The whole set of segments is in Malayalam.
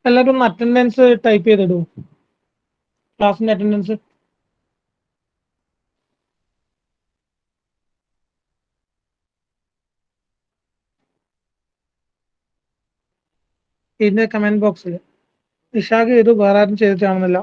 എല്ലാവരും ഒന്ന് അറ്റൻഡൻസ് ടൈപ്പ് ചെയ്തിടൂ. ക്ലാസ്സിന്റെ അറ്റൻഡൻസ്. ഇതിന്റെ കമന്റ് ബോക്സിൽ നിഷാഖ് ചെയ്തു, വേറെ ആരും ചെയ്തിട്ടാണെന്നില്ല.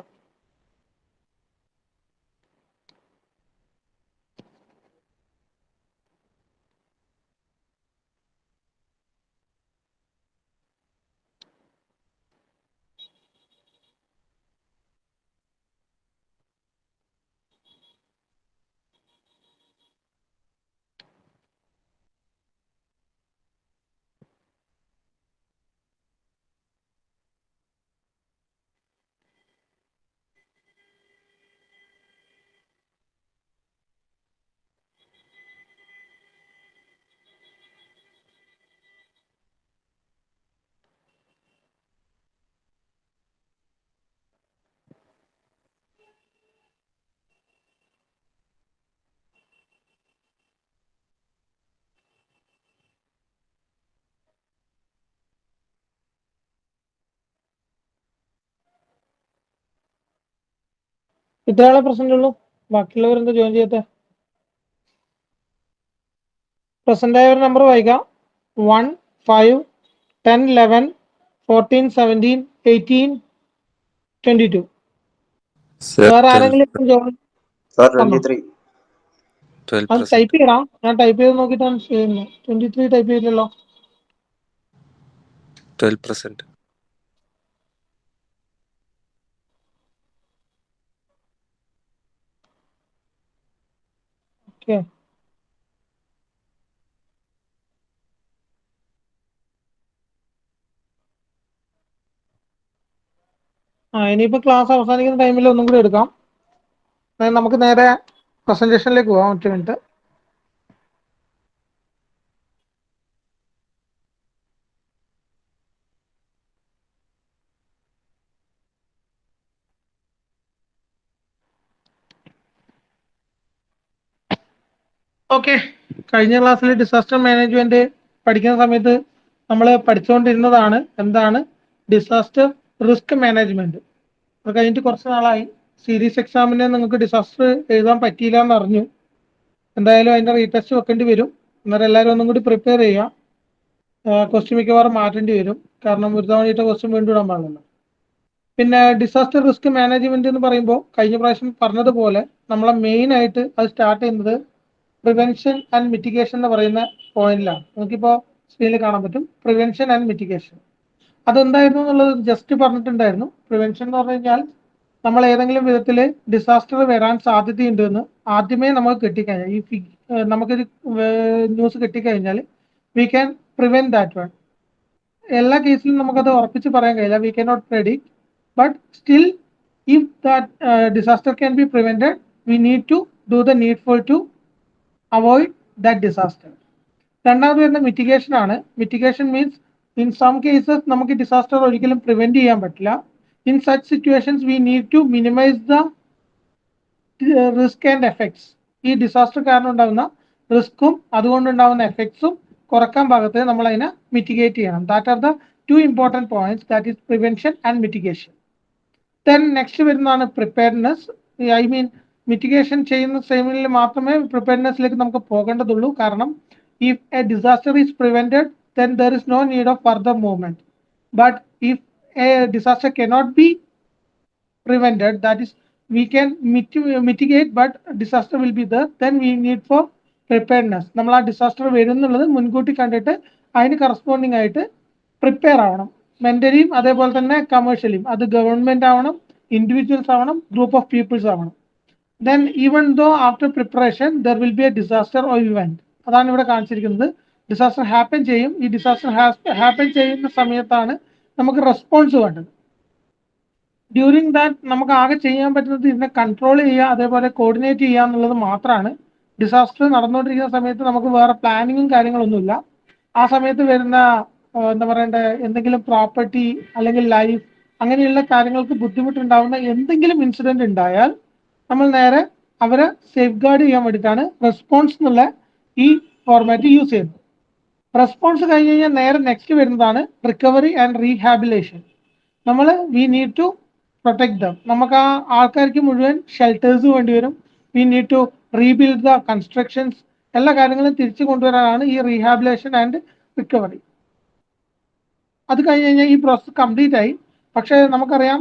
ഇത്രയാളെ പ്രസന്റ് ഉള്ളൂ, ബാക്കിയുള്ളവരെന്താ ജോയിൻ ചെയ്യത്തെ? പ്രസന്റ് ആയവർ നമ്പർ വായിക്കാം. 1, 5, 10, 11, 14, 17, 18, 22. വേറെ ആരെങ്കിലും ജോയിൻ? അത് ടൈപ്പ് ചെയ്യണം. ഞാൻ ടൈപ്പ് ചെയ്ത് നോക്കിയിട്ടാണ് ചെയ്യുന്നത്. 23 ടൈപ്പ് ചെയ്തില്ലല്ലോ. 12%. ഓക്കെ, ഇനിയിപ്പോ ക്ലാസ് അവസാനിക്കുന്ന ടൈമിൽ ഒന്നും കൂടി എടുക്കാം. നമുക്ക് നേരെ പ്രസന്റേഷനിലേക്ക് പോകാം. ഒറ്റ മിനിറ്റ്. ഓക്കെ, കഴിഞ്ഞ ക്ലാസ്സിൽ ഡിസാസ്റ്റർ മാനേജ്മെന്റ് പഠിക്കുന്ന സമയത്ത് നമ്മൾ പഠിച്ചുകൊണ്ടിരുന്നതാണ് എന്താണ് ഡിസാസ്റ്റർ റിസ്ക് മാനേജ്മെന്റ്. അത് കഴിഞ്ഞിട്ട് കുറച്ച് നാളായി. സീരീസ് എക്സാമിന് നിങ്ങൾക്ക് ഡിസാസ്റ്റർ എഴുതാൻ പറ്റിയില്ല എന്ന് അറിഞ്ഞു. എന്തായാലും അതിന്റെ റീടെസ്റ്റ് വെക്കേണ്ടി വരും. അന്നേരം എല്ലാവരും ഒന്നും കൂടി പ്രിപ്പയർ ചെയ്യുക. ക്വസ്റ്റ്യൻ മിക്കവാറും മാറ്റേണ്ടി വരും, കാരണം ഒരു തവണ ക്വസ്റ്റ്യൻ വീണ്ടും ഇടാൻ പാടില്ല. പിന്നെ ഡിസാസ്റ്റർ റിസ്ക് മാനേജ്മെന്റ് എന്ന് പറയുമ്പോൾ കഴിഞ്ഞ പ്രാവശ്യം പറഞ്ഞതുപോലെ നമ്മളെ മെയിൻ ആയിട്ട് അത് സ്റ്റാർട്ട് ചെയ്യുന്നത് പ്രിവെൻഷൻ ആൻഡ് മിറ്റിഗേഷൻ എന്ന് പറയുന്ന പോയിന്റിലാണ്. നമുക്കിപ്പോൾ സ്ക്രീനിൽ കാണാൻ പറ്റും പ്രിവെൻഷൻ ആൻഡ് മിറ്റിഗേഷൻ. അതെന്തായിരുന്നു എന്നുള്ളത് ജസ്റ്റ് പറഞ്ഞിട്ടുണ്ടായിരുന്നു. പ്രിവെൻഷൻ എന്ന് പറഞ്ഞു കഴിഞ്ഞാൽ നമ്മൾ ഏതെങ്കിലും വിധത്തിൽ ഡിസാസ്റ്റർ വരാൻ സാധ്യതയുണ്ട് എന്ന് ആദ്യമേ നമുക്ക് കിട്ടിക്കഴിഞ്ഞാൽ, നമുക്കൊരു ന്യൂസ് കിട്ടിക്കഴിഞ്ഞാൽ we can prevent that one. എല്ലാ കേസിലും നമുക്കത് ഉറപ്പിച്ച് പറയാൻ കഴിയില്ല, we can not predict, but still if that disaster can be prevented we need to do the needful to avoid that disaster. രണ്ടാമത് വരുന്ന മിറ്റിഗേഷൻ ആണ്. Mitigation means in some cases നമുക്ക് ഡിസാസ്റ്റർ ഒരിക്കലും പ്രിവെന്റ് ചെയ്യാൻ പറ്റില്ല. In such situations we need to minimize the risk and effects. ഈ ഡിസാസ്റ്റർ കാരണം ഉണ്ടാകുന്ന റിസ്ക്കും അതുകൊണ്ടുണ്ടാകുന്ന എഫക്ട്സും കുറക്കാൻ ഭാഗത്ത് നമ്മൾ അതിനെ മിറ്റിഗേറ്റ് ചെയ്യണം. That are the two important points, that is prevention and mitigation. Then next വരുന്നതാണ് പ്രിപ്പയർനെസ്. ഐ മീൻ മിറ്റിഗേഷൻ ചെയ്യുന്ന ടൈമിൽ മാത്രമേ പ്രിപ്പയർനെസ്സിലേക്ക് നമുക്ക് പോകേണ്ടതുള്ളൂ. കാരണം if A disaster is prevented then there is no need of further movement. But if a disaster cannot be prevented, that is we can mitigate but disaster will be there, then we need for preparedness. നമ്മൾ ആ ഡിസാസ്റ്റർ വരും എന്നുള്ളത് മുൻകൂട്ടി കണ്ടിട്ട് അതിന് കറസ്പോണ്ടിങ് ആയിട്ട് പ്രിപ്പയർ ആവണം, മെന്റലിയും അതേപോലെ തന്നെ കമേഴ്ഷ്യലിയും. അത് ഗവൺമെന്റ് ആവണം, ഇൻഡിവിജ്വൽസ് ആവണം, ഗ്രൂപ്പ് ഓഫ് പീപ്പിൾസ് ആവണം. then even though after preparation there will be a disaster or event, അതാണ് ഇവിടെ കാണിച്ചിരിക്കുന്നത്. ഡിസാസ്റ്റർ ഹാപ്പൻ ചെയ്യും. ഈ ഡിസാസ്റ്റർ ഹാപ്പൻ ചെയ്യുന്ന സമയത്താണ് നമുക്ക് റെസ്പോൺസ് വേണ്ടത്. ഡ്യൂറിങ് ദാറ്റ് നമുക്ക് ആകെ ചെയ്യാൻ പറ്റുന്നത് ഇതിനെ കൺട്രോൾ ചെയ്യുക, അതേപോലെ കോർഡിനേറ്റ് ചെയ്യുക എന്നുള്ളത് മാത്രമാണ്. ഡിസാസ്റ്റർ നടന്നുകൊണ്ടിരിക്കുന്ന സമയത്ത് നമുക്ക് വേറെ പ്ലാനിങ്ങും കാര്യങ്ങളൊന്നുമില്ല. ആ സമയത്ത് വരുന്ന എന്താ പറയണ്ടേ, എന്തെങ്കിലും പ്രോപ്പർട്ടി അല്ലെങ്കിൽ ലൈഫ് അങ്ങനെയുള്ള കാര്യങ്ങൾക്ക് ബുദ്ധിമുട്ടുണ്ടാവുന്ന എന്തെങ്കിലും ഇൻസിഡന്റ് ഉണ്ടായാൽ നമ്മൾ നേരെ അവരെ സേഫ് ഗാർഡ് ചെയ്യാൻ വേണ്ടിയിട്ടാണ് റെസ്പോൺസ് എന്നുള്ള ഈ ഫോർമാറ്റ് യൂസ് ചെയ്യുന്നത്. റെസ്പോൺസ് കഴിഞ്ഞ് കഴിഞ്ഞാൽ നേരെ നെക്സ്റ്റ് വരുന്നതാണ് റിക്കവറി ആൻഡ് റീഹാബിലേഷൻ. നമ്മൾ we need to protect them. നമുക്ക് ആ ആൾക്കാർക്ക് മുഴുവൻ ഷെൽട്ടേഴ്സ് വേണ്ടി വരും. We need to rebuild the constructions. എല്ലാ കാര്യങ്ങളും തിരിച്ചു കൊണ്ടുവരാനാണ് ഈ റീഹാബിലേഷൻ ആൻഡ് റിക്കവറി. അത് കഴിഞ്ഞ് കഴിഞ്ഞാൽ ഈ പ്രോസസ് കംപ്ലീറ്റ് ആയി. പക്ഷേ നമുക്കറിയാം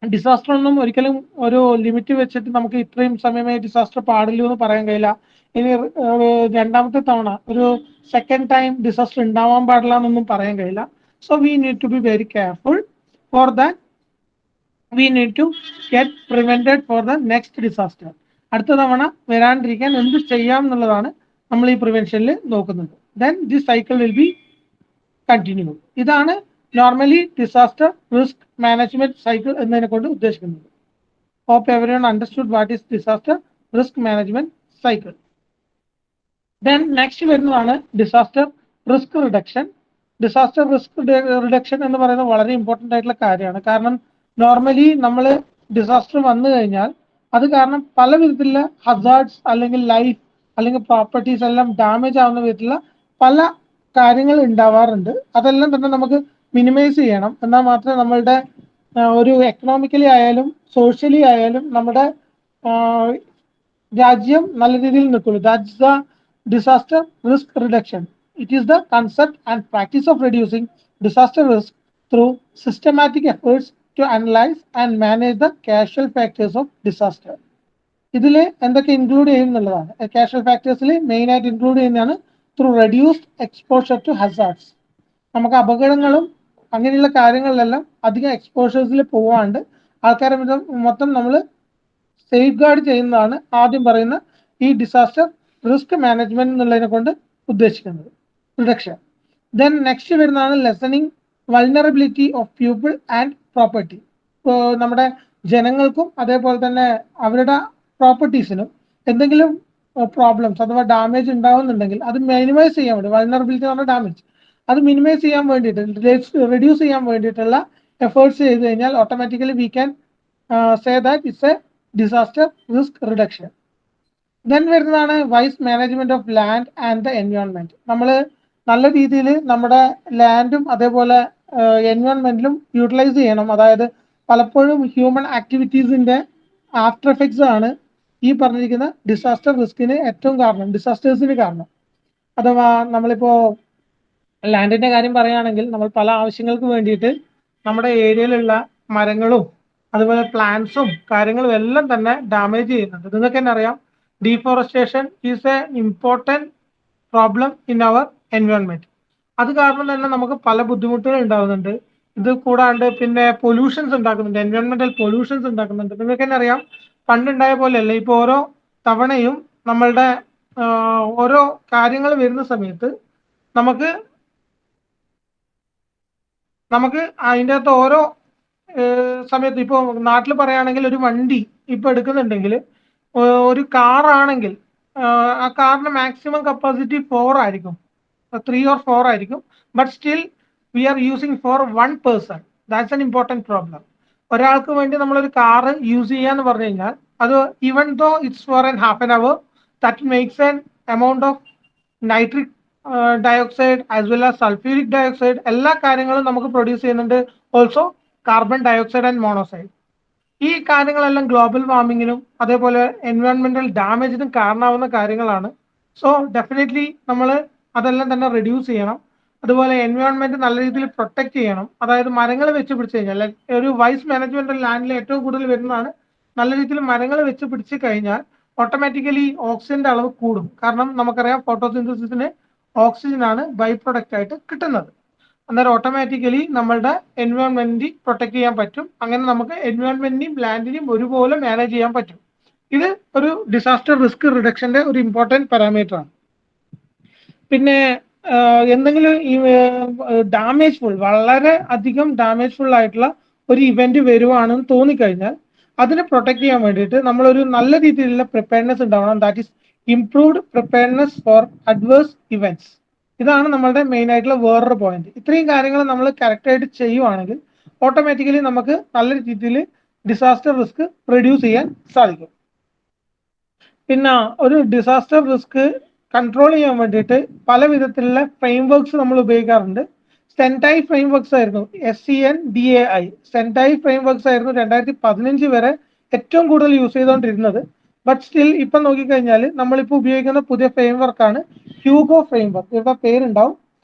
ഡിസാസ്റ്റർ ഒന്നും ഒരിക്കലും ഒരു ലിമിറ്റ് വെച്ചിട്ട് നമുക്ക് ഇത്രയും സമയമേ ഡിസാസ്റ്റർ പാടില്ലൂ എന്ന് പറയാൻ കഴിയില്ല. ഇനി രണ്ടാമത്തെ തവണ ഒരു സെക്കൻഡ് ടൈം ഡിസാസ്റ്റർ ഉണ്ടാവാൻ പാടില്ല എന്നൊന്നും പറയാൻ കഴിയില്ല. So we need to be very careful for that. We need to get prevented for the next disaster. അടുത്ത തവണ വരാണ്ടിരിക്കാൻ എന്ത് ചെയ്യാം എന്നുള്ളതാണ് നമ്മൾ ഈ പ്രിവെൻഷനിൽ നോക്കുന്നത്. Then this cycle will be continue. ഇതാണ് normally disaster risk management cycle എന്നതിനെ കൊണ്ട് ഉദ്ദേശിക്കുന്നത്. Hope everyone understood what is disaster risk management cycle. Then next വരുന്നതാണ് disaster risk reduction. Disaster risk reduction എന്ന് പറയുന്നത് വളരെ ഇമ്പോർട്ടൻ്റ് ആയിട്ടുള്ള കാര്യമാണ്. കാരണം നോർമലി നമ്മൾ ഡിസാസ്റ്റർ വന്നു കഴിഞ്ഞാൽ അത് കാരണം പല വിധത്തിലുള്ള ഹസാർഡ്സ് അല്ലെങ്കിൽ ലൈഫ് അല്ലെങ്കിൽ പ്രോപ്പർട്ടീസ് എല്ലാം ഡാമേജ് ആവുന്ന വിധത്തിലുള്ള പല കാര്യങ്ങൾ ഉണ്ടാവാറുണ്ട്. അതെല്ലാം തന്നെ നമുക്ക് മിനിമൈസ് ചെയ്യണം. എന്നാൽ മാത്രമേ നമ്മളുടെ ഒരു എക്കണോമിക്കലി ആയാലും സോഷ്യലി ആയാലും നമ്മുടെ രാജ്യം നല്ല രീതിയിൽ നിൽക്കുള്ളൂ. That's the disaster risk reduction. It is the concept and practice of reducing disaster risk through systematic efforts to analyse and manage the causal factors of disaster. ഇതിൽ എന്തൊക്കെ ഇൻക്ലൂഡ് ചെയ്യുന്നുള്ളതാണ്. കാഷ്വൽ ഫാക്ടേഴ്സിൽ മെയിൻ ആയിട്ട് ഇൻക്ലൂഡ് ചെയ്യുന്നതാണ് through reduced exposure to hazards. നമുക്ക് അപകടങ്ങളും അങ്ങനെയുള്ള കാര്യങ്ങളിലെല്ലാം അധികം എക്സ്പോഷേഴ്സിൽ പോവാണ്ട് ആൾക്കാരെ മൊത്തം നമ്മൾ സേഫ് ഗാർഡ് ചെയ്യുന്നതാണ് ആദ്യം പറയുന്ന ഈ ഡിസാസ്റ്റർ റിസ്ക് മാനേജ്മെന്റ് എന്നുള്ളതിനെ കൊണ്ട് ഉദ്ദേശിക്കുന്നത്, റിഡക്ഷൻ. ദെൻ നെക്സ്റ്റ് വരുന്നതാണ് lessening vulnerability of people and property. ഇപ്പോൾ നമ്മുടെ ജനങ്ങൾക്കും അതേപോലെ തന്നെ അവരുടെ പ്രോപ്പർട്ടീസിനും എന്തെങ്കിലും പ്രോബ്ലംസ് അഥവാ ഡാമേജ് ഉണ്ടാവുന്നുണ്ടെങ്കിൽ അത് മിനിമൈസ് ചെയ്യാൻ വേണ്ടി, വൾനറബിലിറ്റി എന്ന് പറഞ്ഞാൽ ഡാമേജ്, അത് മിനിമൈസ് ചെയ്യാൻ വേണ്ടിയിട്ട് റെഡ്യൂസ് ചെയ്യാൻ വേണ്ടിയിട്ടുള്ള എഫേർട്സ് ചെയ്ത് കഴിഞ്ഞാൽ automatically we can say that it's a disaster risk reduction. Then വരുന്നതാണ് wise management of land and the environment. നമ്മൾ നല്ല രീതിയിൽ നമ്മുടെ ലാൻഡും അതേപോലെ എൻവയോൺമെന്റിലും യൂട്ടിലൈസ് ചെയ്യണം. അതായത് പലപ്പോഴും ഹ്യൂമൻ ആക്ടിവിറ്റീസിന്റെ ആഫ്റ്റർ എഫക്ട്സ് ആണ് ഈ പറഞ്ഞിരിക്കുന്ന ഡിസാസ്റ്റർ റിസ്കിന് ഏറ്റവും കാരണം, ഡിസാസ്റ്റേഴ്സിന് കാരണം. അഥവാ നമ്മളിപ്പോ ലാൻഡിന്റെ കാര്യം പറയുകയാണെങ്കിൽ നമ്മൾ പല ആവശ്യങ്ങൾക്ക് വേണ്ടിയിട്ട് നമ്മുടെ ഏരിയയിലുള്ള മരങ്ങളും അതുപോലെ പ്ലാന്റ്സും കാര്യങ്ങളും എല്ലാം തന്നെ ഡാമേജ് ചെയ്യുന്നുണ്ട്. നിങ്ങൾക്ക് തന്നെ അറിയാം, deforestation is a important problem in our environment. അത് കാരണം തന്നെ നമുക്ക് പല ബുദ്ധിമുട്ടുകൾ ഉണ്ടാകുന്നുണ്ട്. ഇത് കൂടാണ്ട് പിന്നെ പൊല്യൂഷൻസ് ഉണ്ടാക്കുന്നുണ്ട്, എൻവയോൺമെന്റൽ പൊല്യൂഷൻസ് ഉണ്ടാക്കുന്നുണ്ട്. നിങ്ങൾക്ക് തന്നെ അറിയാം, പണ്ടുണ്ടായ പോലെയല്ല, ഇപ്പോൾ ഓരോ തവണയും നമ്മളുടെ ഓരോ കാര്യങ്ങൾ വരുന്ന സമയത്ത് നമുക്ക് അതിൻ്റെ അകത്ത് ഓരോ സമയത്ത് ഇപ്പോൾ നാട്ടിൽ പറയുകയാണെങ്കിൽ ഒരു വണ്ടി ഇപ്പോൾ എടുക്കുന്നുണ്ടെങ്കിൽ ഒരു കാറാണെങ്കിൽ ആ കാറിന് മാക്സിമം കപ്പാസിറ്റി 4 ആയിരിക്കും, 3 or 4 ആയിരിക്കും. But still we are using for 1 person. That's an important problem. ഒരാൾക്ക് വേണ്ടി നമ്മളൊരു കാറ് യൂസ് ചെയ്യാന്ന് പറഞ്ഞു കഴിഞ്ഞാൽ അത് even though it's for half an hour, that makes an amount of nitric dioxide as well as sulphuric dioxide, എല്ലാ കാര്യങ്ങളും നമുക്ക് പ്രൊഡ്യൂസ് ചെയ്യുന്നുണ്ട്. Also carbon dioxide and monoxide. ഈ കാര്യങ്ങളെല്ലാം ഗ്ലോബൽ വാർമിങ്ങിനും അതേപോലെ എൻവയോൺമെന്റൽ ഡാമേജിനും കാരണമാവുന്ന കാര്യങ്ങളാണ്. സോ ഡെഫിനറ്റ്ലി നമ്മൾ അതെല്ലാം തന്നെ റെഡ്യൂസ് ചെയ്യണം. അതുപോലെ എൻവയോൺമെന്റ് നല്ല രീതിയിൽ പ്രൊട്ടക്ട് ചെയ്യണം. അതായത് മരങ്ങൾ വെച്ച് പിടിച്ചു കഴിഞ്ഞാൽ ഒരു വൈസ് മാനേജ്മെന്റ് ലാൻഡിൽ ഏറ്റവും കൂടുതൽ വരുന്നതാണ്. നല്ല രീതിയിൽ മരങ്ങൾ വെച്ച് പിടിച്ചു കഴിഞ്ഞാൽ ഓട്ടോമാറ്റിക്കലി ഓക്സിജന്റെ അളവ് കൂടും. കാരണം നമുക്കറിയാം ഫോട്ടോസിന്തസിസിന് ഓക്സിജൻ ആണ് ബൈ പ്രൊഡക്റ്റ് ആയിട്ട് കിട്ടുന്നത്. അന്നേരം ഓട്ടോമാറ്റിക്കലി നമ്മളുടെ എൻവയോൺമെന്റ് പ്രൊട്ടക്ട് ചെയ്യാൻ പറ്റും. അങ്ങനെ നമുക്ക് എൻവയോൺമെന്റിനെയും ലാൻഡിനെയും ഒരുപോലെ മാനേജ് ചെയ്യാൻ പറ്റും. ഇത് ഒരു ഡിസാസ്റ്റർ റിസ്ക് റിഡക്ഷന്റെ ഒരു ഇമ്പോർട്ടൻറ്റ് പാരാമീറ്റർ ആണ്. പിന്നെ എന്തെങ്കിലും ഈ ഡാമേജ്ഫുൾ, വളരെ അധികം ഡാമേജ്ഫുൾ ആയിട്ടുള്ള ഒരു ഇവന്റ് വരുവാണെന്ന് തോന്നിക്കഴിഞ്ഞാൽ അതിനെ പ്രൊട്ടക്ട് ചെയ്യാൻ വേണ്ടിയിട്ട് നമ്മളൊരു നല്ല രീതിയിലുള്ള പ്രിപ്പയർനെസ് ഉണ്ടാവണം. That is improved preparedness for adverse events. ഇതാണ് നമ്മളുടെ മെയിൻ ആയിട്ടുള്ള വേറൊരു പോയിന്റ്. ഇത്രയും കാര്യങ്ങൾ നമ്മൾ കറക്റ്റായിട്ട് ചെയ്യുവാണെങ്കിൽ ഓട്ടോമാറ്റിക്കലി നമുക്ക് നല്ല രീതിയിൽ ഡിസാസ്റ്റർ റിസ്ക് റെഡ്യൂസ് ചെയ്യാൻ സാധിക്കും. പിന്നെ ഒരു ഡിസാസ്റ്റർ റിസ്ക് കൺട്രോൾ ചെയ്യാൻ വേണ്ടിയിട്ട് പല വിധത്തിലുള്ള ഫ്രെയിം വർക്ക്സ് നമ്മൾ ഉപയോഗിക്കാറുണ്ട്. സെൻഡായി ഫ്രെയിംവർക്സ് ആയിരുന്നു, SENDAI സെൻഡായി ഫ്രെയിംവർക്സ് ആയിരുന്നു 2015 വരെ ഏറ്റവും കൂടുതൽ യൂസ് ചെയ്തുകൊണ്ടിരുന്നത്. ബട്ട് സ്റ്റിൽ ഇപ്പം നോക്കിക്കഴിഞ്ഞാൽ നമ്മളിപ്പോൾ ഉപയോഗിക്കുന്ന പുതിയ ഫ്രെയിംവർക്കാണ് ഹ്യൂഗോ ഫ്രെയിംവർക്ക്. ഇവിടെ പേരുണ്ടാവും,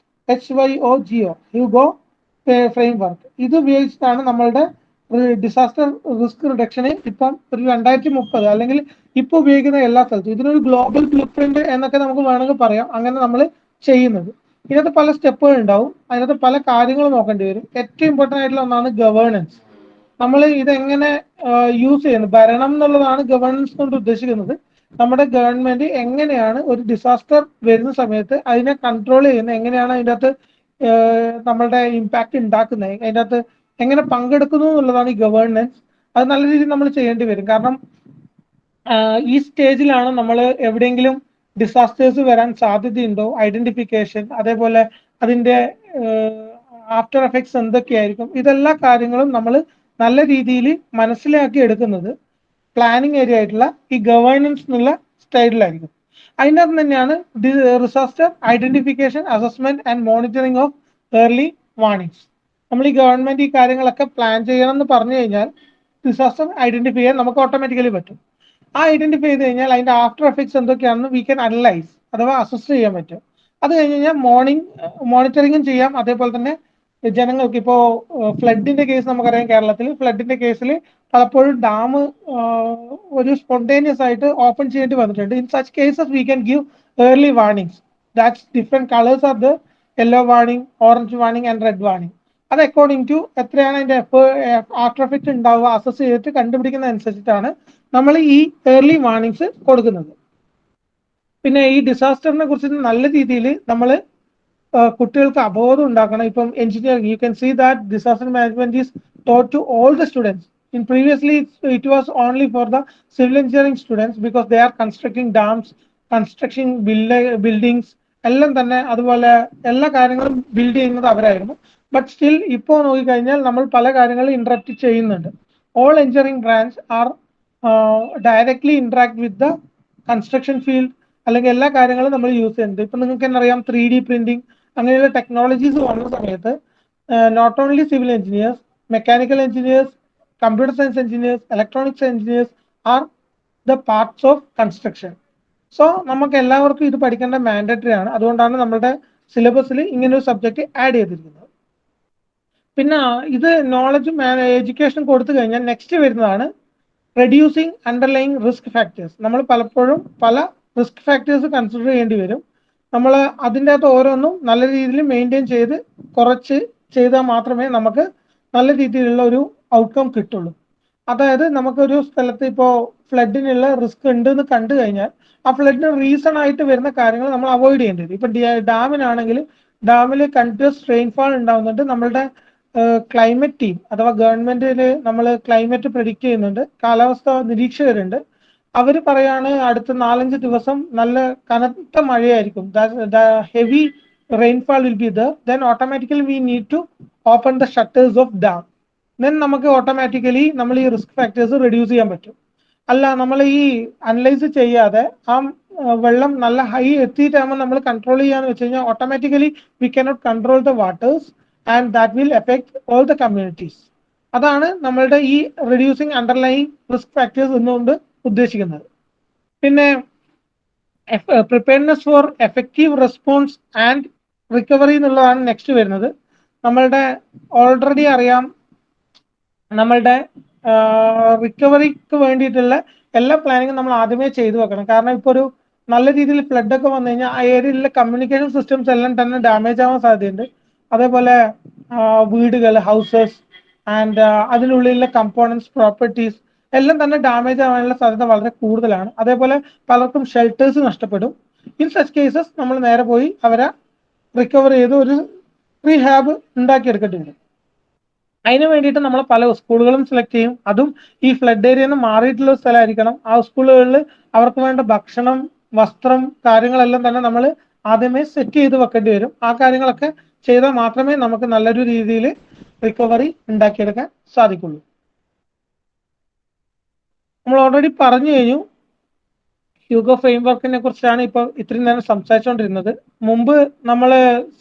HYOGO, ഹ്യൂഗോ ഫ്രെയിംവർക്ക്. ഇത് ഉപയോഗിച്ചിട്ടാണ് നമ്മളുടെ ഡിസാസ്റ്റർ റിസ്ക് റിഡക്ഷന് ഇപ്പം ഒരു 2030 അല്ലെങ്കിൽ ഇപ്പോൾ ഉപയോഗിക്കുന്ന എല്ലാ സ്ഥലത്തും ഇതിനൊരു ഗ്ലോബൽ ബ്ലൂ പ്രിന്റ് എന്നൊക്കെ നമുക്ക് വേണമെങ്കിൽ പറയാം, അങ്ങനെ നമ്മൾ ചെയ്യുന്നത്. ഇതിനകത്ത് പല സ്റ്റെപ്പുകൾ ഉണ്ടാവും, അതിനകത്ത് പല കാര്യങ്ങൾ നോക്കേണ്ടി വരും. ഏറ്റവും ഇമ്പോർട്ടൻ്റ് ആയിട്ടുള്ള ഒന്നാണ് ഗവേണൻസ്. നമ്മൾ ഇതെങ്ങനെ യൂസ് ചെയ്യുന്നത്, ഭരണം എന്നുള്ളതാണ് ഗവേണൻസ് കൊണ്ട് ഉദ്ദേശിക്കുന്നത്. നമ്മുടെ ഗവൺമെന്റ് എങ്ങനെയാണ് ഒരു ഡിസാസ്റ്റർ വരുന്ന സമയത്ത് അതിനെ കൺട്രോൾ ചെയ്യുന്നത്, എങ്ങനെയാണ് അതിൻ്റെ അകത്ത് നമ്മളുടെ ഇമ്പാക്റ്റ് ഉണ്ടാക്കുന്നത്, അതിൻ്റെ അകത്ത് എങ്ങനെ പങ്കെടുക്കുന്നു എന്നുള്ളതാണ് ഈ ഗവേണൻസ്. അത് നല്ല രീതിയിൽ നമ്മൾ ചെയ്യേണ്ടി വരും. കാരണം ഈ സ്റ്റേജിലാണ് നമ്മൾ എവിടെയെങ്കിലും ഡിസാസ്റ്റേഴ്സ് വരാൻ സാധ്യതയുണ്ടോ, ഐഡന്റിഫിക്കേഷൻ, അതേപോലെ അതിൻ്റെ ആഫ്റ്റർ എഫക്ട്സ് എന്തൊക്കെയായിരിക്കും, ഇതെല്ലാ കാര്യങ്ങളും നമ്മൾ നല്ല രീതിയിൽ മനസ്സിലാക്കി എടുക്കുന്നത് പ്ലാനിങ് ഏരിയ ആയിട്ടുള്ള ഈ ഗവേണൻസ് എന്നുള്ള സ്റ്റൈലിലായിരിക്കും. അതിൻ്റെ അകത്ത് തന്നെയാണ് disaster identification, assessment and monitoring of early warnings. നമ്മൾ ഈ ഗവൺമെന്റ് ഈ കാര്യങ്ങളൊക്കെ പ്ലാൻ ചെയ്യണം എന്ന് പറഞ്ഞു കഴിഞ്ഞാൽ ഡിസാസ്റ്റർ ഐഡന്റിഫൈ ചെയ്യാൻ നമുക്ക് ഓട്ടോമാറ്റിക്കലി പറ്റും. ആ ഐഡന്റിഫൈ ചെയ്ത് കഴിഞ്ഞാൽ അതിന്റെ ആഫ്റ്റർ എഫക്ട്സ് എന്തൊക്കെയാണെന്ന് വി ക്യാൻ അനലൈസ് അഥവാ അസസ് ചെയ്യാൻ പറ്റും. അത് കഴിഞ്ഞ് കഴിഞ്ഞാൽ മോണിറ്ററിങ്ങും ചെയ്യാം. അതേപോലെ തന്നെ ജനങ്ങൾക്ക് ഇപ്പോൾ ഫ്ലഡിന്റെ കേസ് നമുക്കറിയാം, കേരളത്തിൽ ഫ്ലഡിന്റെ കേസിൽ പലപ്പോഴും ഡാം ഒരു സ്പോണ്ടേനിയസ് ആയിട്ട് ഓപ്പൺ ചെയ്യേണ്ടി വന്നിട്ടുണ്ട്. In such cases we can give early warnings. That's different colours are the yellow warning, orange warning and red warning. അത് അക്കോർഡിംഗ് ടു എത്രയാണ് അതിന്റെ ആഫ്റ്റർ എഫക്ട് ഉണ്ടാവുക അസസ് ചെയ്തിട്ട് കണ്ടുപിടിക്കുന്ന അനുസരിച്ചിട്ടാണ് നമ്മൾ ഈ ഏർലി വാർണിംഗ്സ് കൊടുക്കുന്നത്. പിന്നെ ഈ ഡിസാസ്റ്ററിനെ കുറിച്ച് നല്ല രീതിയിൽ നമ്മൾ കുട്ടികൾക്ക് അവബോധം ഉണ്ടാക്കണം. ഇപ്പം engineering, you can see that disaster management is taught to all the students. In previously it was only for the civil engineering students because they are constructing dams, constructing buildings, എല്ലാം തന്നെ അതുപോലെ എല്ലാ കാര്യങ്ങളും ബിൽഡ് ചെയ്യുന്നത് അവരായിരുന്നു. ബട്ട് സ്റ്റിൽ ഇപ്പോൾ നോക്കിക്കഴിഞ്ഞാൽ നമ്മൾ പല കാര്യങ്ങളും ഇന്ററാക്ട് ചെയ്യുന്നുണ്ട്. All engineering branch are directly interact with the construction field, അല്ലെങ്കിൽ എല്ലാ കാര്യങ്ങളും നമ്മൾ യൂസ് ചെയ്യുന്നുണ്ട്. ഇപ്പം നിങ്ങൾക്ക് തന്നെ അറിയാം 3D പ്രിന്റിംഗ് അങ്ങനെയുള്ള ടെക്നോളജീസ് വന്ന സമയത്ത് not only civil engineers, mechanical engineers, computer science engineers, electronics engineers are the parts of construction. So നമുക്ക് എല്ലാവർക്കും ഇത് പഠിക്കേണ്ട മാൻഡറ്ററി ആണ്. അതുകൊണ്ടാണ് നമ്മുടെ സിലബസിൽ ഇങ്ങനെ ഒരു സബ്ജക്റ്റ് ആഡ് ചെയ്തിരിക്കുന്നത്. പിന്നെ ഇത് നോളജും എഡ്യൂക്കേഷനും കൊടുത്തു കഴിഞ്ഞാൽ നെക്സ്റ്റ് വരുന്നതാണ് റെഡ്യൂസിങ് അണ്ടർലൈങ് റിസ്ക് ഫാക്ടേഴ്സ്. നമ്മൾ പലപ്പോഴും പല റിസ്ക് ഫാക്ടേഴ്സ് കൺസിഡർ ചെയ്യേണ്ടി വരും. നമ്മൾ അതിൻ്റെ അകത്ത് ഓരോന്നും നല്ല രീതിയിൽ മെയിൻറ്റെയിൻ ചെയ്ത് കുറച്ച് ചെയ്താൽ മാത്രമേ നമുക്ക് നല്ല രീതിയിലുള്ള ഒരു ഔട്ട്കം കിട്ടുള്ളൂ. അതായത് നമുക്കൊരു സ്ഥലത്ത് ഇപ്പോൾ ഫ്ലഡിനുള്ള റിസ്ക് ഉണ്ട് എന്ന് കണ്ടു കഴിഞ്ഞാൽ ആ ഫ്ലഡിന് റീസൺ ആയിട്ട് വരുന്ന കാര്യങ്ങൾ നമ്മൾ അവോയ്ഡ് ചെയ്യേണ്ടി വരും. ഇപ്പം ഡാമിനാണെങ്കിൽ ഡാമിൽ കണ്ടിന്യൂസ് റെയിൻഫാൾ ഉണ്ടാവുന്നുണ്ട്. നമ്മളുടെ ക്ലൈമറ്റ് ടീം അഥവാ ഗവൺമെന്റിൽ നമ്മൾ ക്ലൈമറ്റ് പ്രെഡിക്റ്റ് ചെയ്യുന്നുണ്ട്, കാലാവസ്ഥ നിരീക്ഷകരുണ്ട്. അവർ പറയാണ് അടുത്ത 4-5 ദിവസം നല്ല കനത്ത മഴയായിരിക്കും, heavy rainfall will be there, then automatically we need to open the shutters of dam. Then നമുക്ക് ഓട്ടോമാറ്റിക്കലി നമ്മൾ ഈ റിസ്ക് ഫാക്ടേഴ്സ് റെഡ്യൂസ് ചെയ്യാൻ പറ്റും. അല്ല നമ്മൾ ഈ അനലൈസ് ചെയ്യാതെ ആ വെള്ളം നല്ല ഹൈ എത്തിയിട്ടാകുമ്പോൾ നമ്മൾ കൺട്രോൾ ചെയ്യാന്ന് വെച്ച് കഴിഞ്ഞാൽ automatically we cannot control the waters and that will effect all the communities. അതാണ് നമ്മളുടെ ഈ റെഡ്യൂസിങ് അണ്ടർലൈങ് റിസ്ക് ഫാക്ടേഴ്സ് എന്നുകൊണ്ട് ഉദ്ദേശിക്കുന്നത്. പിന്നെ preparedness for effective response and recovery എന്നുള്ളതാണ് നെക്സ്റ്റ് വരുന്നത്. നമ്മളുടെ ഓൾറെഡി അറിയാം, നമ്മളുടെ റിക്കവറിക്ക് വേണ്ടിയിട്ടുള്ള എല്ലാ പ്ലാനിങ്ങും നമ്മൾ ആദ്യമേ ചെയ്തു വെക്കണം. കാരണം ഇപ്പോൾ ഒരു നല്ല രീതിയിൽ ഫ്ലഡൊക്കെ വന്നു കഴിഞ്ഞാൽ ആ ഏരിയയിലെ കമ്മ്യൂണിക്കേഷൻ സിസ്റ്റംസ് എല്ലാം തന്നെ ഡാമേജ് ആവാൻ സാധ്യതയുണ്ട്. അതേപോലെ വീടുകൾ, ഹൗസസ് ആൻഡ് അതിനുള്ളിലെ കമ്പോണൻസ്, പ്രോപ്പർട്ടീസ് എല്ലാം തന്നെ ഡാമേജ് ആവാനുള്ള സാധ്യത വളരെ കൂടുതലാണ്. അതേപോലെ പലർക്കും ഷെൽട്ടേഴ്സ് നഷ്ടപ്പെടും. ഇൻ സച്ച് കേസസ് നമ്മൾ നേരെ പോയി അവരെ റിക്കവർ ചെയ്ത് ഒരു റീഹാബ് ഉണ്ടാക്കിയെടുക്കേണ്ടി വരും. അതിന് വേണ്ടിയിട്ട് നമ്മൾ പല സ്കൂളുകളും സെലക്ട് ചെയ്യും. അതും ഈ ഫ്ലഡ് ഏരിയയിൽ നിന്ന് മാറിയിട്ടുള്ള സ്ഥലമായിരിക്കണം. ആ സ്കൂളുകളിൽ അവർക്ക് വേണ്ട ഭക്ഷണം, വസ്ത്രം, കാര്യങ്ങളെല്ലാം തന്നെ നമ്മൾ ആദ്യമേ സെറ്റ് ചെയ്ത് വെക്കേണ്ടി വരും. ആ കാര്യങ്ങളൊക്കെ ചെയ്താൽ മാത്രമേ നമുക്ക് നല്ലൊരു രീതിയിൽ റിക്കവറി ഉണ്ടാക്കിയെടുക്കാൻ സാധിക്കുള്ളൂ. നമ്മൾ ഓൾറെഡി പറഞ്ഞു കഴിഞ്ഞു ഹ്യൂഗോ ഫ്രെയിംവർക്കിനെ കുറിച്ചാണ് ഇപ്പോൾ ഇത്രയും നേരം സംസാരിച്ചുകൊണ്ടിരുന്നത്. മുമ്പ് നമ്മൾ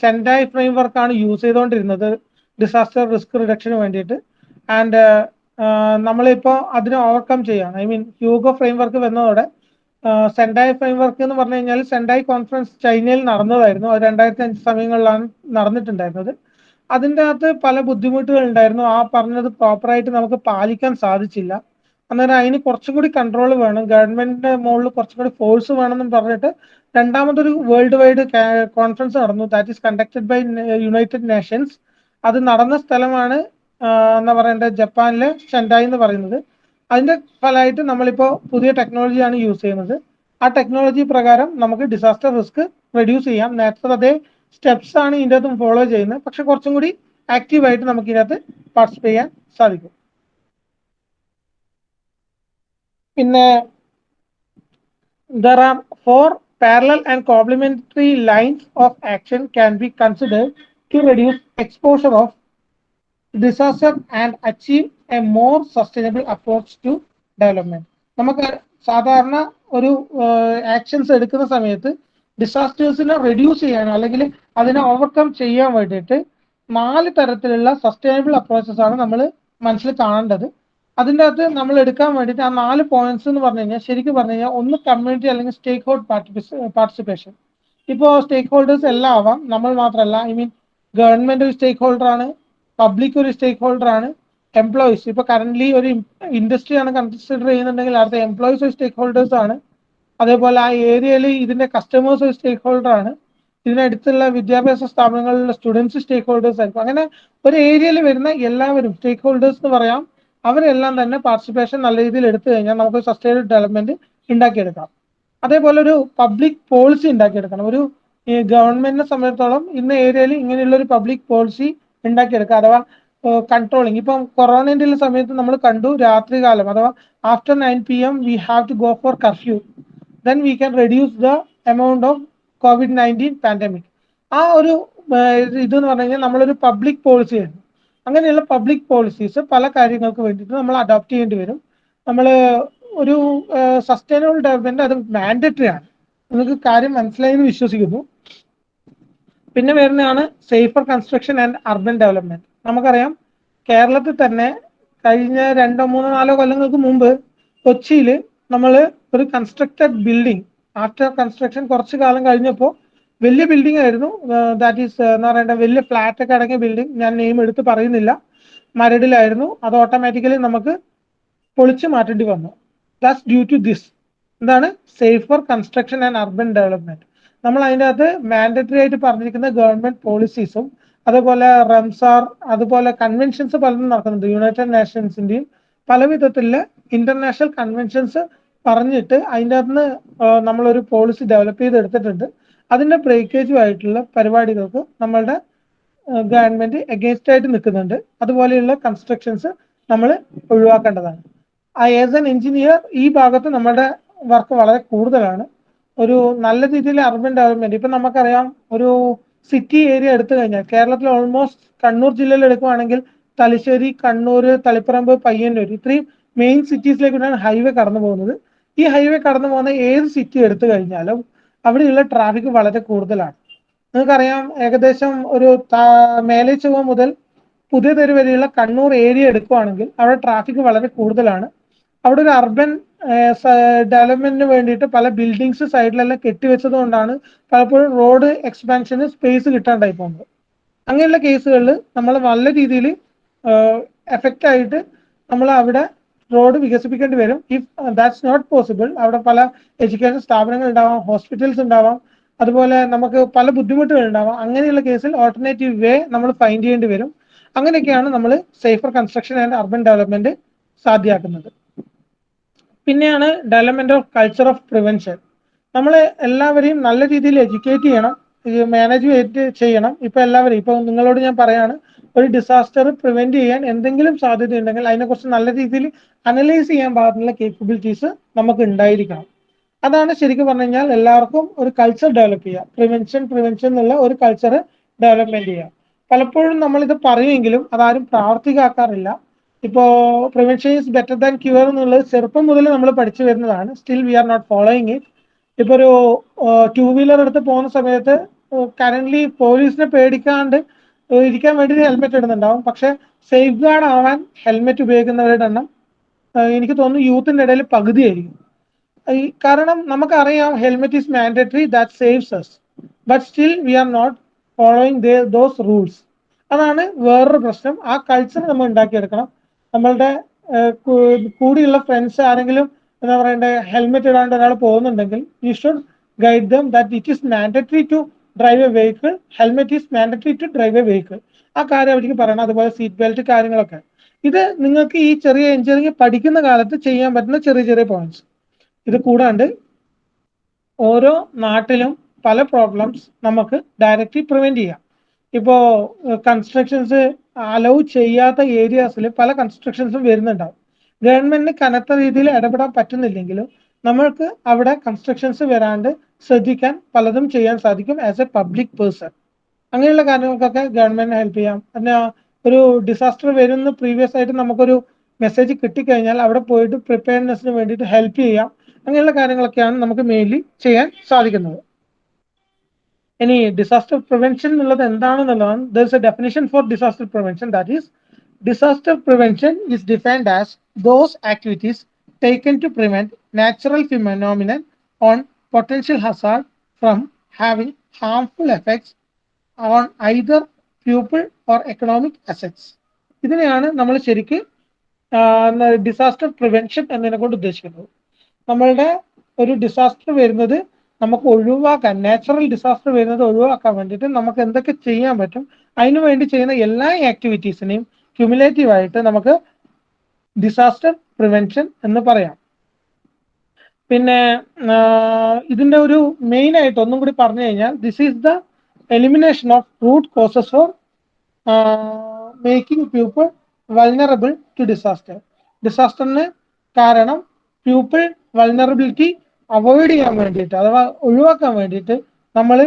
സെൻഡായ് ഫ്രെയിംവർക്കാണ് യൂസ് ചെയ്തുകൊണ്ടിരുന്നത് ഡിസാസ്റ്റർ റിസ്ക് റിഡക്ഷന് വേണ്ടിയിട്ട്. ആൻഡ് നമ്മളിപ്പോൾ അതിനെ ഓവർകം ചെയ്യാണ്. ഐ മീൻ ഹ്യൂഗോ ഫ്രെയിംവർക്ക് വന്നതോടെ സെൻഡായ് ഫ്രെയിംവർക്ക് എന്ന് പറഞ്ഞു കഴിഞ്ഞാൽ സെൻഡായ് കോൺഫറൻസ് ചൈനയിൽ നടന്നതായിരുന്നു. അത് 2005 സമയങ്ങളിലാണ് നടന്നിട്ടുണ്ടായിരുന്നത്. അതിൻ്റെ അകത്ത് പല ബുദ്ധിമുട്ടുകൾ ഉണ്ടായിരുന്നു. ആ പറഞ്ഞത് പ്രോപ്പറായിട്ട് നമുക്ക് പാലിക്കാൻ സാധിച്ചില്ല. അന്നേരം അതിന് കുറച്ചും കൂടി കൺട്രോൾ വേണം, ഗവൺമെന്റിന്റെ മുകളിൽ കുറച്ചും കൂടി ഫോഴ്സ് വേണമെന്ന് പറഞ്ഞിട്ട് രണ്ടാമതൊരു വേൾഡ് വൈഡ് കോൺഫറൻസ് നടന്നു. That is conducted by United Nations. അത് നടന്ന സ്ഥലമാണ് എന്താ പറയേണ്ടത്, ജപ്പാനിലെ ഷെൻഡായ് എന്ന് പറയുന്നത്. അതിന്റെ ഫലമായിട്ട് നമ്മളിപ്പോൾ പുതിയ ടെക്നോളജിയാണ് യൂസ് ചെയ്യുന്നത്. ആ ടെക്നോളജി പ്രകാരം നമുക്ക് ഡിസാസ്റ്റർ റിസ്ക് റെഡ്യൂസ് ചെയ്യാം. നേരത്തെ അതേ സ്റ്റെപ്സ് ആണ് ഇതിൻ്റെ അകത്തും ഫോളോ ചെയ്യുന്നത്, പക്ഷെ കുറച്ചും കൂടി ആക്റ്റീവായിട്ട് നമുക്ക് ഇതിനകത്ത് പാർട്ടിസിപ്പേറ്റ് ചെയ്യാൻ സാധിക്കും. പിന്നെ there are 4 parallel and complementary lines of action can be considered to reduce exposure of disaster and achieve a more sustainable approach to development. നമുക്ക് സാധാരണ ഒരു ആക്ഷൻസ് എടുക്കുന്ന സമയത്ത് ഡിസാസ്റ്റേഴ്സിനെ റെഡ്യൂസ് ചെയ്യാനോ അല്ലെങ്കിൽ അതിനെ ഓവർകം ചെയ്യാൻ വേണ്ടിയിട്ട് 4 തരത്തിലുള്ള സസ്റ്റൈനബിൾ അപ്രോച്ചസ് ആണ് നമ്മൾ മനസ്സിൽ കാണേണ്ടത്. അതിൻ്റെ അകത്ത് നമ്മൾ എടുക്കാൻ വേണ്ടിയിട്ട് ആ 4 പോയിന്റ്സ് എന്ന് പറഞ്ഞു കഴിഞ്ഞാൽ ശരിക്കും പറഞ്ഞു കഴിഞ്ഞാൽ ഒന്ന് കമ്മ്യൂണിറ്റി അല്ലെങ്കിൽ സ്റ്റേക്ക് ഹോൾഡ് പാർട്ടിസിപ്പേഷൻ. ഇപ്പോൾ സ്റ്റേക്ക് ഹോൾഡേഴ്സ് എല്ലാം ആവാം, നമ്മൾ മാത്രമല്ല. ഐ മീൻ ഗവൺമെന്റ് ഒരു സ്റ്റേക്ക് ഹോൾഡർ ആണ്, പബ്ലിക് ഒരു സ്റ്റേക്ക് ഹോൾഡർ ആണ്, എംപ്ലോയീസ് ഇപ്പോൾ കറന്റ് ഒരു ഇൻഡസ്ട്രി ആണ് കൺസിഡർ ചെയ്യുന്നുണ്ടെങ്കിൽ അടുത്ത എംപ്ലോയീസ് ഒരു സ്റ്റേക്ക് ഹോൾഡേഴ്സ് ആണ്. അതേപോലെ ആ ഏരിയയിൽ ഇതിന്റെ കസ്റ്റമേഴ്സ് ഒരു സ്റ്റേക്ക് ഹോൾഡർ ആണ്. ഇതിനടുത്തുള്ള വിദ്യാഭ്യാസ സ്ഥാപനങ്ങളിലുള്ള സ്റ്റുഡൻസ് സ്റ്റേക്ക് ഹോൾഡേഴ്സ് ആയിരിക്കും. അങ്ങനെ ഒരു ഏരിയയിൽ വരുന്ന എല്ലാവരും സ്റ്റേക്ക് ഹോൾഡേഴ്സ് എന്ന് പറയാം. അവരെല്ലാം തന്നെ പാർട്ടിസിപ്പേഷൻ നല്ല രീതിയിൽ എടുത്തു കഴിഞ്ഞാൽ നമുക്ക് സസ്റ്റൈനബിൾ ഡെവലപ്മെന്റ് ഉണ്ടാക്കിയെടുക്കാം. അതേപോലെ ഒരു പബ്ലിക് പോളിസി ഉണ്ടാക്കിയെടുക്കണം. ഒരു ഗവൺമെന്റിനെ സംബന്ധിച്ചിടത്തോളം ഇന്ന ഏരിയയിൽ ഇങ്ങനെയുള്ള ഒരു പബ്ലിക് പോളിസി ഉണ്ടാക്കിയെടുക്കുക, അഥവാ കൺട്രോളിങ്. ഇപ്പം കൊറോണയുടെ സമയത്ത് നമ്മൾ കണ്ടു, രാത്രികാലം അഥവാ after 9 PM we have to go for curfew, then we can reduce the amount of COVID-19 pandemic. ആ ഒരു ഇതെന്ന് പറഞ്ഞു കഴിഞ്ഞാൽ നമ്മളൊരു പബ്ലിക് പോളിസി ആയിരുന്നു. അങ്ങനെയുള്ള പബ്ലിക് പോളിസീസ് പല കാര്യങ്ങൾക്ക് വേണ്ടിയിട്ട് നമ്മൾ അഡോപ്റ്റ് ചെയ്യേണ്ടി വരും. നമ്മൾ ഒരു സസ്റ്റൈനബിൾ ഡെവലപ്മെന്റ് അത് മാൻഡറ്ററി ആണ്. നിങ്ങൾക്ക് കാര്യം മനസ്സിലായി എന്ന് വിശ്വസിക്കുന്നു. പിന്നെ വരുന്നതാണ് safer construction and urban development. നമുക്കറിയാം കേരളത്തിൽ തന്നെ കഴിഞ്ഞ 2, 3, 4 കൊല്ലങ്ങൾക്ക് മുമ്പ് കൊച്ചിയിൽ നമ്മൾ ഒരു കൺസ്ട്രക്റ്റഡ് ബിൽഡിംഗ് ആഫ്റ്റർ കൺസ്ട്രക്ഷൻ കുറച്ച് കാലം കഴിഞ്ഞപ്പോൾ വലിയ ബിൽഡിംഗ് ആയിരുന്നു. ദാറ്റ് ഈസ് എന്ന് പറയേണ്ട വലിയ ഫ്ലാറ്റ് ഒക്കെ അടങ്ങിയ ബിൽഡിംഗ്, ഞാൻ നെയിം എടുത്ത് പറയുന്നില്ല, മരടിലായിരുന്നു. അത് ഓട്ടോമാറ്റിക്കലി നമുക്ക് പൊളിച്ചു മാറ്റേണ്ടി വന്നു. That's due to this. എന്താണ് safer construction and urban development. നമ്മൾ അതിൻ്റെ അകത്ത് മാൻഡറ്ററി ആയിട്ട് പറഞ്ഞിരിക്കുന്ന ഗവൺമെന്റ് പോളിസീസും അതുപോലെ റംസാർ അതുപോലെ കൺവെൻഷൻസ് പലതും നടക്കുന്നുണ്ട്. യുണൈറ്റഡ് നേഷൻസിന്റെയും പല വിധത്തിലുള്ള ഇന്റർനാഷണൽ കൺവെൻഷൻസ് പറഞ്ഞിട്ട് അതിൻ്റെ അകത്ത് നമ്മളൊരു പോളിസി ഡെവലപ്പ് ചെയ്തെടുത്തിട്ടുണ്ട്. അതിന്റെ ബ്രേക്കേജുമായിട്ടുള്ള പരിപാടികൾക്ക് നമ്മളുടെ ഗവൺമെന്റ് എഗെയിൻസ്റ്റ് ആയിട്ട് നിൽക്കുന്നുണ്ട്. അതുപോലെയുള്ള കൺസ്ട്രക്ഷൻസ് നമ്മൾ ഒഴിവാക്കേണ്ടതാണ്. ആസ് എൻ എഞ്ചിനീയർ ഈ ഭാഗത്ത് നമ്മുടെ വർക്ക് വളരെ കൂടുതലാണ്. ഒരു നല്ല രീതിയിൽ അർബൻ ഡെവലപ്മെന്റ്, ഇപ്പം നമുക്കറിയാം ഒരു സിറ്റി ഏരിയ എടുത്തു കഴിഞ്ഞാൽ കേരളത്തിൽ ഓൾമോസ്റ്റ് കണ്ണൂർ ജില്ലയിൽ എടുക്കുകയാണെങ്കിൽ തലശ്ശേരി, കണ്ണൂർ, തളിപ്പറമ്പ്, പയ്യന്നൂർ ഇത്രയും മെയിൻ സിറ്റീസിലേക്കാണ് ഹൈവേ കടന്നു പോകുന്നത്. ഈ ഹൈവേ കടന്നു പോകുന്ന ഏത് സിറ്റി എടുത്തു കഴിഞ്ഞാലും അവിടെയുള്ള ട്രാഫിക് വളരെ കൂടുതലാണ്. നിങ്ങൾക്കറിയാം ഏകദേശം ഒരു മേലേച്ചുവ മുതൽ പുതിയ തെരു വരെയുള്ള കണ്ണൂർ ഏരിയ എടുക്കുകയാണെങ്കിൽ അവിടെ ട്രാഫിക് വളരെ കൂടുതലാണ്. അവിടെ ഒരു അർബൻ ഡെവലപ്മെന്റിന് വേണ്ടിയിട്ട് പല ബിൽഡിങ്സ് സൈഡിലെല്ലാം കെട്ടിവെച്ചത് കൊണ്ടാണ് പലപ്പോഴും റോഡ് എക്സ്പാൻഷന് സ്പേസ് കിട്ടാണ്ടായി പോകുന്നത്. അങ്ങനെയുള്ള കേസുകളിൽ നമ്മൾ നല്ല രീതിയിൽ എഫക്റ്റ് ആയിട്ട് നമ്മൾ അവിടെ റോഡ് വികസിപ്പിക്കേണ്ടി വരും. ഇഫ് ദാറ്റ്സ് നോട്ട് പോസിബിൾ, അവിടെ പല എഡ്യൂക്കേഷൻ സ്ഥാപനങ്ങൾ ഉണ്ടാവാം, ഹോസ്പിറ്റൽസ് ഉണ്ടാവാം, അതുപോലെ നമുക്ക് പല ബുദ്ധിമുട്ടുകൾ ഉണ്ടാവാം. അങ്ങനെയുള്ള കേസിൽ ഓൾട്ടർനേറ്റീവ് വേ നമ്മൾ ഫൈൻഡ് ചെയ്യേണ്ടി വരും. അങ്ങനെയൊക്കെയാണ് നമ്മൾ safer construction and urban development സാധ്യമാക്കുന്നത്. പിന്നെയാണ് development of culture of prevention. നമ്മൾ എല്ലാവരെയും നല്ല രീതിയിൽ എഡ്യൂക്കേറ്റ് ചെയ്യണം, മാനേജ് ചെയ്യണം. ഇപ്പൊ എല്ലാവരും, ഇപ്പൊ നിങ്ങളോട് ഞാൻ പറയാണ്, ഒരു ഡിസാസ്റ്റർ പ്രിവെന്റ് ചെയ്യാൻ എന്തെങ്കിലും സാധ്യത ഉണ്ടെങ്കിൽ അതിനെക്കുറിച്ച് നല്ല രീതിയിൽ അനലൈസ് ചെയ്യാൻ പാകത്തിനുള്ള കേപ്പബിലിറ്റീസ് നമുക്ക് ഉണ്ടായിരിക്കണം. അതാണ് ശരിക്കും പറഞ്ഞു കഴിഞ്ഞാൽ എല്ലാവർക്കും ഒരു കൾച്ചർ ഡെവലപ്പ് ചെയ്യുക, പ്രിവെൻഷൻ എന്നുള്ള ഒരു കൾച്ചർ ഡെവലപ്മെന്റ് ചെയ്യുക. പലപ്പോഴും നമ്മളിത് പറയുമെങ്കിലും അതാരും പ്രാവർത്തികമാക്കാറില്ല. ഇപ്പോ prevention is better than cure എന്നുള്ളത് ചെറുപ്പം മുതൽ നമ്മൾ പഠിച്ചു വരുന്നതാണ്. Still we are not following it. ഇപ്പൊ ഒരു ടൂ വീലർ എടുത്ത് പോകുന്ന സമയത്ത് കറന്റ് പോലീസിനെ പേടിക്കാണ്ട് ഇരിക്കാൻ വേണ്ടി ഹെൽമെറ്റ് ഇടുന്നുണ്ടാവും. പക്ഷെ സേഫ് ഗാർഡ് ആവാൻ ഹെൽമെറ്റ് ഉപയോഗിക്കുന്നവരുടെ എണ്ണം എനിക്ക് തോന്നുന്നു യൂത്തിന്റെ ഇടയിൽ പകുതിയായിരിക്കും. കാരണം നമുക്കറിയാം helmet is mandatory, that saves us, but still we are not following those rules. അതാണ് വേറൊരു പ്രശ്നം. ആ കൾച്ചർ നമ്മൾ ഉണ്ടാക്കിയെടുക്കണം. നമ്മളുടെ കൂടിയുള്ള ഫ്രണ്ട്സ് ആരെങ്കിലും എന്താ പറയണ്ടേ ഹെൽമെറ്റ് ഇടാണ്ട് ഒരാൾ പോകുന്നുണ്ടെങ്കിൽ you should guide them that it is mandatory to drive a vehicle, helmet is mandatory to drive a vehicle. ആ കാര്യം അവർക്ക് പറയണം. അതുപോലെ സീറ്റ് ബെൽറ്റ് കാര്യങ്ങളൊക്കെ. ഇത് നിങ്ങൾക്ക് ഈ ചെറിയ എഞ്ചിനീയറിംഗ് പഠിക്കുന്ന കാലത്ത് ചെയ്യാൻ പറ്റുന്ന ചെറിയ ചെറിയ പോയിന്റ്സ്. ഇത് കൂടാണ്ട് ഓരോ നാട്ടിലും പല പ്രോബ്ലംസ് നമുക്ക് ഡയറക്റ്റ്ലി പ്രിവെന്റ് ചെയ്യാം. ഇപ്പോ കൺസ്ട്രക്ഷൻസ് അലൗ ചെയ്യാത്ത ഏരിയാസിൽ പല കൺസ്ട്രക്ഷൻസും വരുന്നുണ്ടാവും. ഗവൺമെന്റിന് കനത്ത രീതിയിൽ ഇടപെടാൻ പറ്റുന്നില്ലെങ്കിലും നമ്മൾക്ക് അവിടെ കൺസ്ട്രക്ഷൻസ് വരാണ്ട് ശ്രദ്ധിക്കാൻ പലതും ചെയ്യാൻ സാധിക്കും ആസ് എ പബ്ലിക് പേഴ്സൺ. അങ്ങനെയുള്ള കാര്യങ്ങൾക്കൊക്കെ ഗവൺമെന്റിനെ ഹെൽപ്പ് ചെയ്യാം. പിന്നെ ഒരു ഡിസാസ്റ്റർ വരുന്ന പ്രീവിയസ് ആയിട്ട് നമുക്കൊരു മെസ്സേജ് കിട്ടിക്കഴിഞ്ഞാൽ അവിടെ പോയിട്ട് പ്രിപ്പയർനെസ്സിന് വേണ്ടിയിട്ട് ഹെൽപ്പ് ചെയ്യാം. അങ്ങനെയുള്ള കാര്യങ്ങളൊക്കെയാണ് നമുക്ക് മെയിൻലി ചെയ്യാൻ സാധിക്കുന്നത്. ഇനി ഡിസാസ്റ്റർ പ്രിവെൻഷൻ എന്നുള്ളത് എന്താണെന്നുള്ളതാണ്. There is a definition for disaster prevention. That is disaster prevention is defined as those activities taken to prevent natural phenomenon on potential hazard from having harmful effects on either people or economic assets. ഇതിനെയാണ് നമ്മൾ ശരിക്ക് ഡിസാസ്റ്റർ പ്രിവെൻഷൻ എന്നതിനെ കൊണ്ട് ഉദ്ദേശിക്കുന്നത്. നമ്മളുടെ ഒരു ഡിസാസ്റ്റർ വരുന്നത് നമുക്ക് ഒഴിവാക്കാൻ, നാച്ചുറൽ ഡിസാസ്റ്റർ വരുന്നത് ഒഴിവാക്കാൻ വേണ്ടിയിട്ട് നമുക്ക് എന്തൊക്കെ ചെയ്യാൻ പറ്റും, അതിനു വേണ്ടി ചെയ്യുന്ന എല്ലാ ആക്ടിവിറ്റീസിനെയും ക്യുമുലേറ്റീവ് ആയിട്ട് നമുക്ക് ഡിസാസ്റ്റർ പ്രിവെൻഷൻ എന്ന് പറയാം. പിന്നെ ഇതിന്റെ ഒരു മെയിൻ ആയിട്ട് ഒന്നും കൂടി പറഞ്ഞു കഴിഞ്ഞാൽ this is the elimination of root causes for making people vulnerable to disaster. ഡിസാസ്റ്ററിന് കാരണം പീപ്പിൾ വൾനറബിലിറ്റി അവോയ്ഡ് ചെയ്യാൻ വേണ്ടിയിട്ട് അഥവാ ഒഴിവാക്കാൻ വേണ്ടിയിട്ട് നമ്മൾ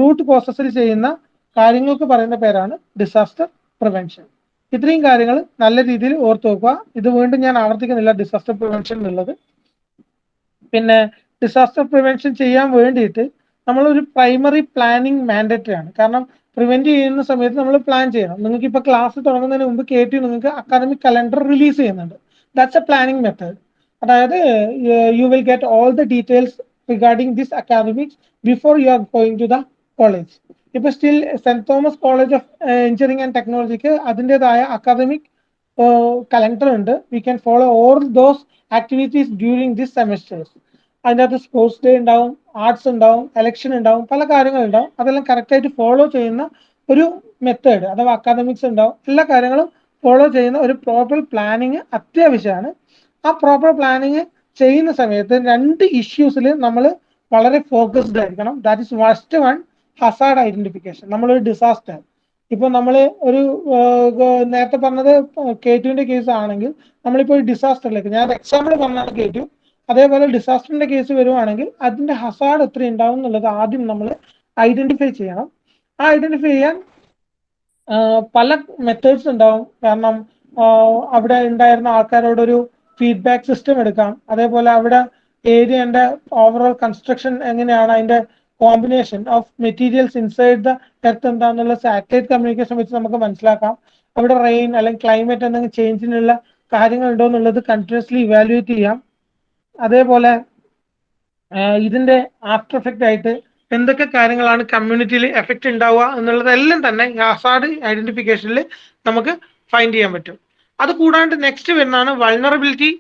റൂട്ട് കോസസിൽ ചെയ്യുന്ന കാര്യങ്ങൾക്ക് പറയുന്ന പേരാണ് ഡിസാസ്റ്റർ പ്രിവെൻഷൻ. ഇത്രയും കാര്യങ്ങൾ നല്ല രീതിയിൽ ഓർത്ത് വെക്കുക. ഇത് വീണ്ടും ഞാൻ ആവർത്തിക്കുന്നില്ല ഡിസാസ്റ്റർ പ്രിവെൻഷൻ എന്നുള്ളത്. പിന്നെ ഡിസാസ്റ്റർ പ്രിവെൻഷൻ ചെയ്യാൻ വേണ്ടിയിട്ട് നമ്മളൊരു പ്രൈമറി പ്ലാനിങ് മാൻഡേറ്ററി ആണ്. കാരണം പ്രിവെന്റ് ചെയ്യുന്ന സമയത്ത് നമ്മൾ പ്ലാൻ ചെയ്യണം. നിങ്ങൾക്ക് ഇപ്പോൾ ക്ലാസ് തുടങ്ങുന്നതിന് മുമ്പ് KT നിങ്ങൾക്ക് അക്കാദമിക് കലണ്ടർ റിലീസ് ചെയ്യുന്നുണ്ട്. That's a planning method. അതായത് you will get all the details regarding this academics before you are going to the college. ഇപ്പൊ still saint Thomas college of engineering and ടെക്നോളജിക്ക് അതിൻ്റെതായ അക്കാദമിക് കലണ്ടർ ഉണ്ട്. We can follow all those activities during this semesters. അതിനകത്ത് സ്പോർട്സ് ഡേ ഉണ്ടാവും, ആർട്സ് ഉണ്ടാവും, എലക്ഷൻ ഉണ്ടാവും, പല കാര്യങ്ങളുണ്ടാവും. അതെല്ലാം കറക്റ്റായിട്ട് ഫോളോ ചെയ്യുന്ന ഒരു മെത്തേഡ് അഥവാ അക്കാദമിക്സ് ഉണ്ടാവും. എല്ലാ കാര്യങ്ങളും ഫോളോ ചെയ്യുന്ന ഒരു പ്രോപ്പർ പ്ലാനിങ് അത്യാവശ്യമാണ്. ആ പ്രോപ്പർ പ്ലാനിങ് ചെയ്യുന്ന സമയത്ത് രണ്ട് ഇഷ്യൂസിൽ നമ്മൾ വളരെ ഫോക്കസ്ഡ് ആയിരിക്കണം. That is first one, Hazard identification. നമ്മളൊരു ഡിസാസ്റ്റർ, ഇപ്പൊ നമ്മൾ ഒരു നേരത്തെ പറഞ്ഞത് KTUവിന്റെ കേസ് ആണെങ്കിൽ നമ്മളിപ്പോൾ ഒരു ഡിസാസ്റ്ററിലേക്ക്, ഞാൻ എക്സാമ്പിൾ പറഞ്ഞാണ് KTU, അതേപോലെ ഡിസാസ്റ്ററിന്റെ കേസ് വരുവാണെങ്കിൽ അതിന്റെ ഹസാർഡ് എത്ര ഉണ്ടാവും എന്നുള്ളത് ആദ്യം നമ്മൾ ഐഡന്റിഫൈ ചെയ്യണം. ആ ഐഡന്റിഫൈ ചെയ്യാൻ പല മെത്തേഡ്സ് ഉണ്ടാവും. കാരണം അവിടെ ഉണ്ടായിരുന്ന ആൾക്കാരോടൊരു ഫീഡ്ബാക്ക് സിസ്റ്റം എടുക്കാം. അതേപോലെ അവിടെ ഏരിയന്റെ ഓവറോൾ കൺസ്ട്രക്ഷൻ എങ്ങനെയാണ്, അതിന്റെ combination of materials inside the earth എന്താണെന്നുള്ള സാറ്റലൈറ്റ് കമ്മ്യൂണിക്കേഷൻ വെച്ച് നമുക്ക് മനസ്സിലാക്കാം. അവിടെ റെയിൻ അല്ലെങ്കിൽ ക്ലൈമറ്റ് എന്തെങ്കിലും ചേഞ്ചിനുള്ള കാര്യങ്ങൾ ഉണ്ടോ എന്നുള്ളത് കണ്ടിന്യൂസ്ലി ഇവാലുവേറ്റ് ചെയ്യാം. അതേപോലെ ഇതിന്റെ ആഫ്റ്റർ എഫക്റ്റ് ആയിട്ട് എന്തൊക്കെ കാര്യങ്ങളാണ് കമ്മ്യൂണിറ്റിയിൽ എഫക്റ്റ് ഉണ്ടാവുക എന്നുള്ളതെല്ലാം തന്നെ ഹസാർഡ് ഐഡന്റിഫിക്കേഷനിൽ നമുക്ക് ഫൈൻഡ് ചെയ്യാൻ പറ്റും. അത് കൂടാണ്ട് നെക്സ്റ്റ് വരുന്നതാണ് വൾനറബിലിറ്റി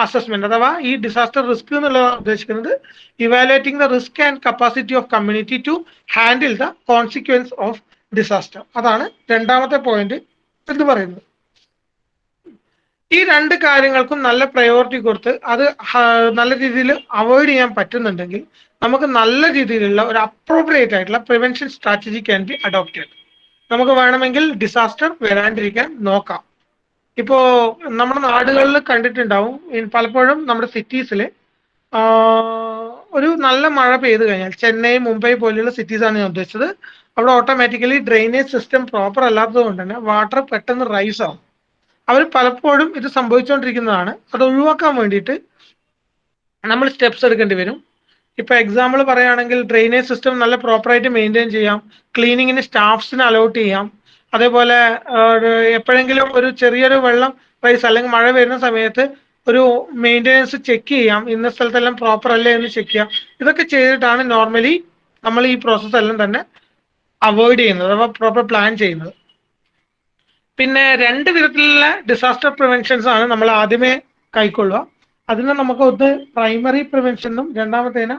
അസസ്മെന്റ് അഥവാ ഈ ഡിസാസ്റ്റർ റിസ്ക് എന്നുള്ളത് ഉദ്ദേശിക്കുന്നത് evaluating the risk and capacity of community to handle the consequence of disaster. അതാണ് രണ്ടാമത്തെ പോയിന്റ് എന്ന് പറയുന്നത്. ഈ രണ്ട് കാര്യങ്ങൾക്കും നല്ല പ്രയോറിറ്റി കൊടുത്ത് അത് നല്ല രീതിയിൽ അവോയ്ഡ് ചെയ്യാൻ പറ്റുന്നുണ്ടെങ്കിൽ നമുക്ക് നല്ല രീതിയിലുള്ള ഒരു അപ്രോപ്രിയേറ്റ് ആയിട്ടുള്ള prevention strategy can be adopted. നമുക്ക് വേണമെങ്കിൽ ഡിസാസ്റ്റർ വരാണ്ടിരിക്കാൻ നോക്കാം. ഇപ്പോ നമ്മുടെ നാടുകളിൽ കണ്ടിട്ടുണ്ടാവും, പലപ്പോഴും നമ്മുടെ സിറ്റീസിൽ ഒരു നല്ല മഴ പെയ്തു കഴിഞ്ഞാൽ, ചെന്നൈ മുംബൈ പോലെയുള്ള സിറ്റീസ് ആണ് ഞാൻ ഉദ്ദേശിച്ചത്, അവിടെ ഓട്ടോമാറ്റിക്കലി ഡ്രെയിനേജ് സിസ്റ്റം പ്രോപ്പർ അല്ലാത്തത് കൊണ്ട് തന്നെ വാട്ടർ പെട്ടെന്ന് റൈസ് ആവും. അവർ പലപ്പോഴും ഇത് സംഭവിച്ചുകൊണ്ടിരിക്കുന്നതാണ്. അത് ഒഴിവാക്കാൻ വേണ്ടിയിട്ട് നമ്മൾ സ്റ്റെപ്സ് എടുക്കേണ്ടി വരും. ഇപ്പൊ എക്സാമ്പിൾ പറയുകയാണെങ്കിൽ ഡ്രെയിനേജ് സിസ്റ്റം നല്ല പ്രോപ്പറായിട്ട് മെയിൻറ്റെയിൻ ചെയ്യാം, ക്ലീനിങ്ങിന് സ്റ്റാഫ്സിന് അലോട്ട് ചെയ്യാം, അതേപോലെ എപ്പോഴെങ്കിലും ഒരു ചെറിയൊരു വെള്ളം റൈസ് അല്ലെങ്കിൽ മഴ വരുന്ന സമയത്ത് ഒരു മെയിൻ്റെനൻസ് ചെക്ക് ചെയ്യാം, ഇന്ന സ്ഥലത്തെല്ലാം പ്രോപ്പർ അല്ലേ എന്ന് ചെക്ക് ചെയ്യാം. ഇതൊക്കെ ചെയ്തിട്ടാണ് നോർമലി നമ്മൾ ഈ പ്രോസസ്സ് എല്ലാം തന്നെ അവോയ്ഡ് ചെയ്യുന്നത് അഥവാ പ്രോപ്പർ പ്ലാൻ ചെയ്യുന്നത്. പിന്നെ രണ്ട് വിധത്തിലുള്ള ഡിസാസ്റ്റർ പ്രിവെൻഷൻസ് ആണ് നമ്മൾ ആദ്യമേ കൈക്കൊള്ളുക. അതിനെ നമുക്ക് ഒന്ന് പ്രൈമറി പ്രിവെൻഷൻ എന്നും രണ്ടാമത്തേന്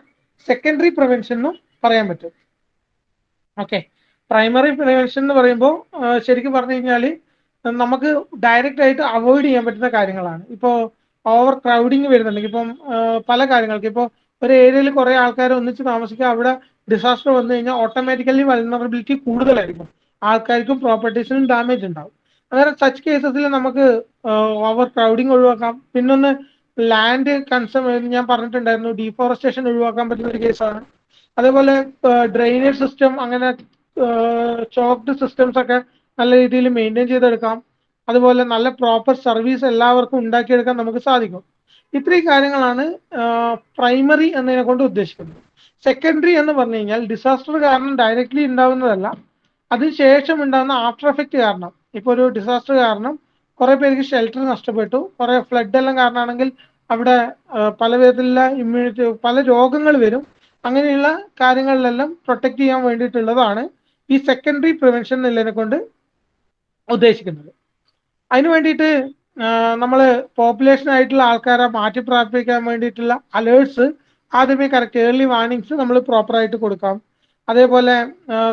സെക്കൻഡറി പ്രിവെൻഷൻ എന്നും പറയാൻ പറ്റും. ഓക്കെ, പ്രൈമറി പ്രിവെൻഷൻ എന്ന് പറയുമ്പോൾ ശരിക്കും പറഞ്ഞു കഴിഞ്ഞാൽ നമുക്ക് ഡയറക്റ്റ് ആയിട്ട് അവോയ്ഡ് ചെയ്യാൻ പറ്റുന്ന കാര്യങ്ങളാണ്. ഇപ്പോൾ ഓവർ ക്രൗഡിങ് വരുന്നുണ്ടെങ്കിൽ ഇപ്പം പല കാര്യങ്ങൾക്ക് ഇപ്പോൾ ഒരു ഏരിയയിൽ കുറേ ആൾക്കാർ ഒന്നിച്ച് താമസിക്കുക, അവിടെ ഡിസാസ്റ്റർ വന്നു കഴിഞ്ഞാൽ ഓട്ടോമാറ്റിക്കലി വൾനറബിലിറ്റി കൂടുതലായിരിക്കും, ആൾക്കാർക്കും പ്രോപ്പർട്ടീസിനും ഡാമേജ് ഉണ്ടാവും. അന്നേരം സച്ച് കേസസിൽ നമുക്ക് ഓവർ ക്രൗഡിങ് ഒഴിവാക്കാം. പിന്നൊന്ന് ലാൻഡ് കൺസം ഞാൻ പറഞ്ഞിട്ടുണ്ടായിരുന്നു, ഡീഫോറസ്റ്റേഷൻ ഒഴിവാക്കാൻ പറ്റുന്ന ഒരു കേസാണ്. അതേപോലെ ഡ്രെയിനേജ് സിസ്റ്റം അങ്ങനെ ചോക്ഡ് സിസ്റ്റംസ് ഒക്കെ നല്ല രീതിയിൽ മെയിൻറ്റെയിൻ ചെയ്തെടുക്കാം. അതുപോലെ നല്ല പ്രോപ്പർ സർവീസ് എല്ലാവർക്കും ഉണ്ടാക്കിയെടുക്കാൻ നമുക്ക് സാധിക്കും. ഇത്രയും കാര്യങ്ങളാണ് പ്രൈമറി എന്നതിനെ കൊണ്ട് ഉദ്ദേശിക്കുന്നത്. സെക്കൻഡറി എന്ന് പറഞ്ഞു കഴിഞ്ഞാൽ ഡിസാസ്റ്റർ കാരണം ഡയറക്റ്റ്ലി ഉണ്ടാവുന്നതല്ല, അതിനുശേഷം ഉണ്ടാകുന്ന ആഫ്റ്റർ എഫക്റ്റ് കാരണം. ഇപ്പോൾ ഒരു ഡിസാസ്റ്റർ കാരണം കുറെ പേർക്ക് ഷെൽട്ടർ നഷ്ടപ്പെട്ടു, കുറെ ഫ്ലഡ് എല്ലാം കാരണമാണെങ്കിൽ അവിടെ പല വിധത്തിലുള്ള ഇമ്മ്യൂണിറ്റി പല രോഗങ്ങൾ വരും. അങ്ങനെയുള്ള കാര്യങ്ങളിലെല്ലാം പ്രൊട്ടക്ട് ചെയ്യാൻ വേണ്ടിയിട്ടുള്ളതാണ് ഈ സെക്കൻഡറി പ്രിവെൻഷൻ എന്നുള്ളതിനെ കൊണ്ട് ഉദ്ദേശിക്കുന്നത്. അതിനു വേണ്ടിയിട്ട് നമ്മൾ പോപ്പുലേഷൻ ആയിട്ടുള്ള ആൾക്കാരെ മാറ്റിപ്രാപിക്കാൻ വേണ്ടിയിട്ടുള്ള അലേർട്സ് ആദ്യമേ കറക്റ്റ് ഏർലി വാർണിങ്സ് നമ്മൾ പ്രോപ്പറായിട്ട് കൊടുക്കാം. അതേപോലെ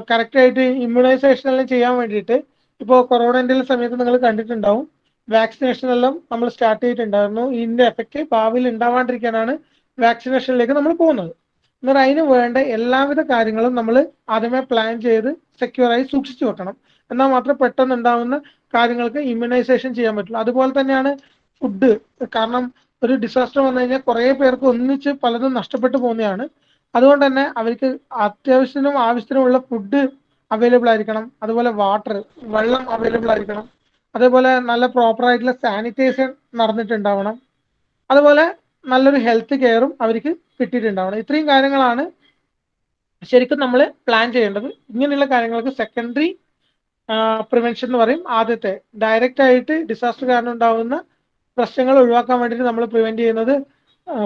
കറക്റ്റായിട്ട് ഇമ്മ്യൂണൈസേഷൻ എല്ലാം ചെയ്യാൻ വേണ്ടിയിട്ട് ഇപ്പോൾ കൊറോണൻ്റെ സമയത്ത് നിങ്ങൾ കണ്ടിട്ടുണ്ടാവും, വാക്സിനേഷൻ എല്ലാം നമ്മൾ സ്റ്റാർട്ട് ചെയ്തിട്ടുണ്ടായിരുന്നു. ഇതിൻ്റെ എഫക്റ്റ് ഭാവിയിൽ ഉണ്ടാവാണ്ടിരിക്കാനാണ് വാക്സിനേഷനിലേക്ക് നമ്മൾ പോകുന്നത്. എന്നാൽ അതിന് വേണ്ട എല്ലാവിധ കാര്യങ്ങളും നമ്മൾ ആദ്യമേ പ്ലാൻ ചെയ്ത് സെക്യൂറായി സൂക്ഷിച്ചു വെക്കണം. എന്നാൽ മാത്രം പെട്ടെന്ന് ഉണ്ടാവുന്ന കാര്യങ്ങൾക്ക് ഇമ്മ്യൂണൈസേഷൻ ചെയ്യാൻ പറ്റുള്ളൂ. അതുപോലെ തന്നെയാണ് ഫുഡ്. കാരണം ഒരു ഡിസാസ്റ്റർ വന്നു കഴിഞ്ഞാൽ കുറേ പേർക്ക് ഒന്നിച്ച് പലതും നഷ്ടപ്പെട്ടു പോകുന്നതാണ്. അതുകൊണ്ട് തന്നെ അവർക്ക് അത്യാവശ്യത്തിനും ആവശ്യത്തിനുമുള്ള ഫുഡ് അവൈലബിൾ ആയിരിക്കണം. അതുപോലെ വാട്ടർ, വെള്ളം അവൈലബിൾ ആയിരിക്കണം. അതേപോലെ നല്ല പ്രോപ്പറായിട്ടുള്ള സാനിറ്റൈസേഷൻ നടന്നിട്ടുണ്ടാവണം. അതുപോലെ നല്ലൊരു ഹെൽത്ത് കെയറും അവർക്ക് കിട്ടിയിട്ടുണ്ടാവണം. ഇത്രയും കാര്യങ്ങളാണ് ശരിക്കും നമ്മൾ പ്ലാൻ ചെയ്യേണ്ടത്. ഇങ്ങനെയുള്ള കാര്യങ്ങൾക്ക് സെക്കൻഡറി പ്രിവെൻഷൻ എന്ന് പറയും. ആദ്യത്തെ ഡയറക്റ്റ് ആയിട്ട് ഡിസാസ്റ്റർ കാരണം ഉണ്ടാകുന്ന പ്രശ്നങ്ങൾ ഒഴിവാക്കാൻ വേണ്ടിയിട്ട് നമ്മൾ പ്രിവെന്റ് ചെയ്യുന്നത്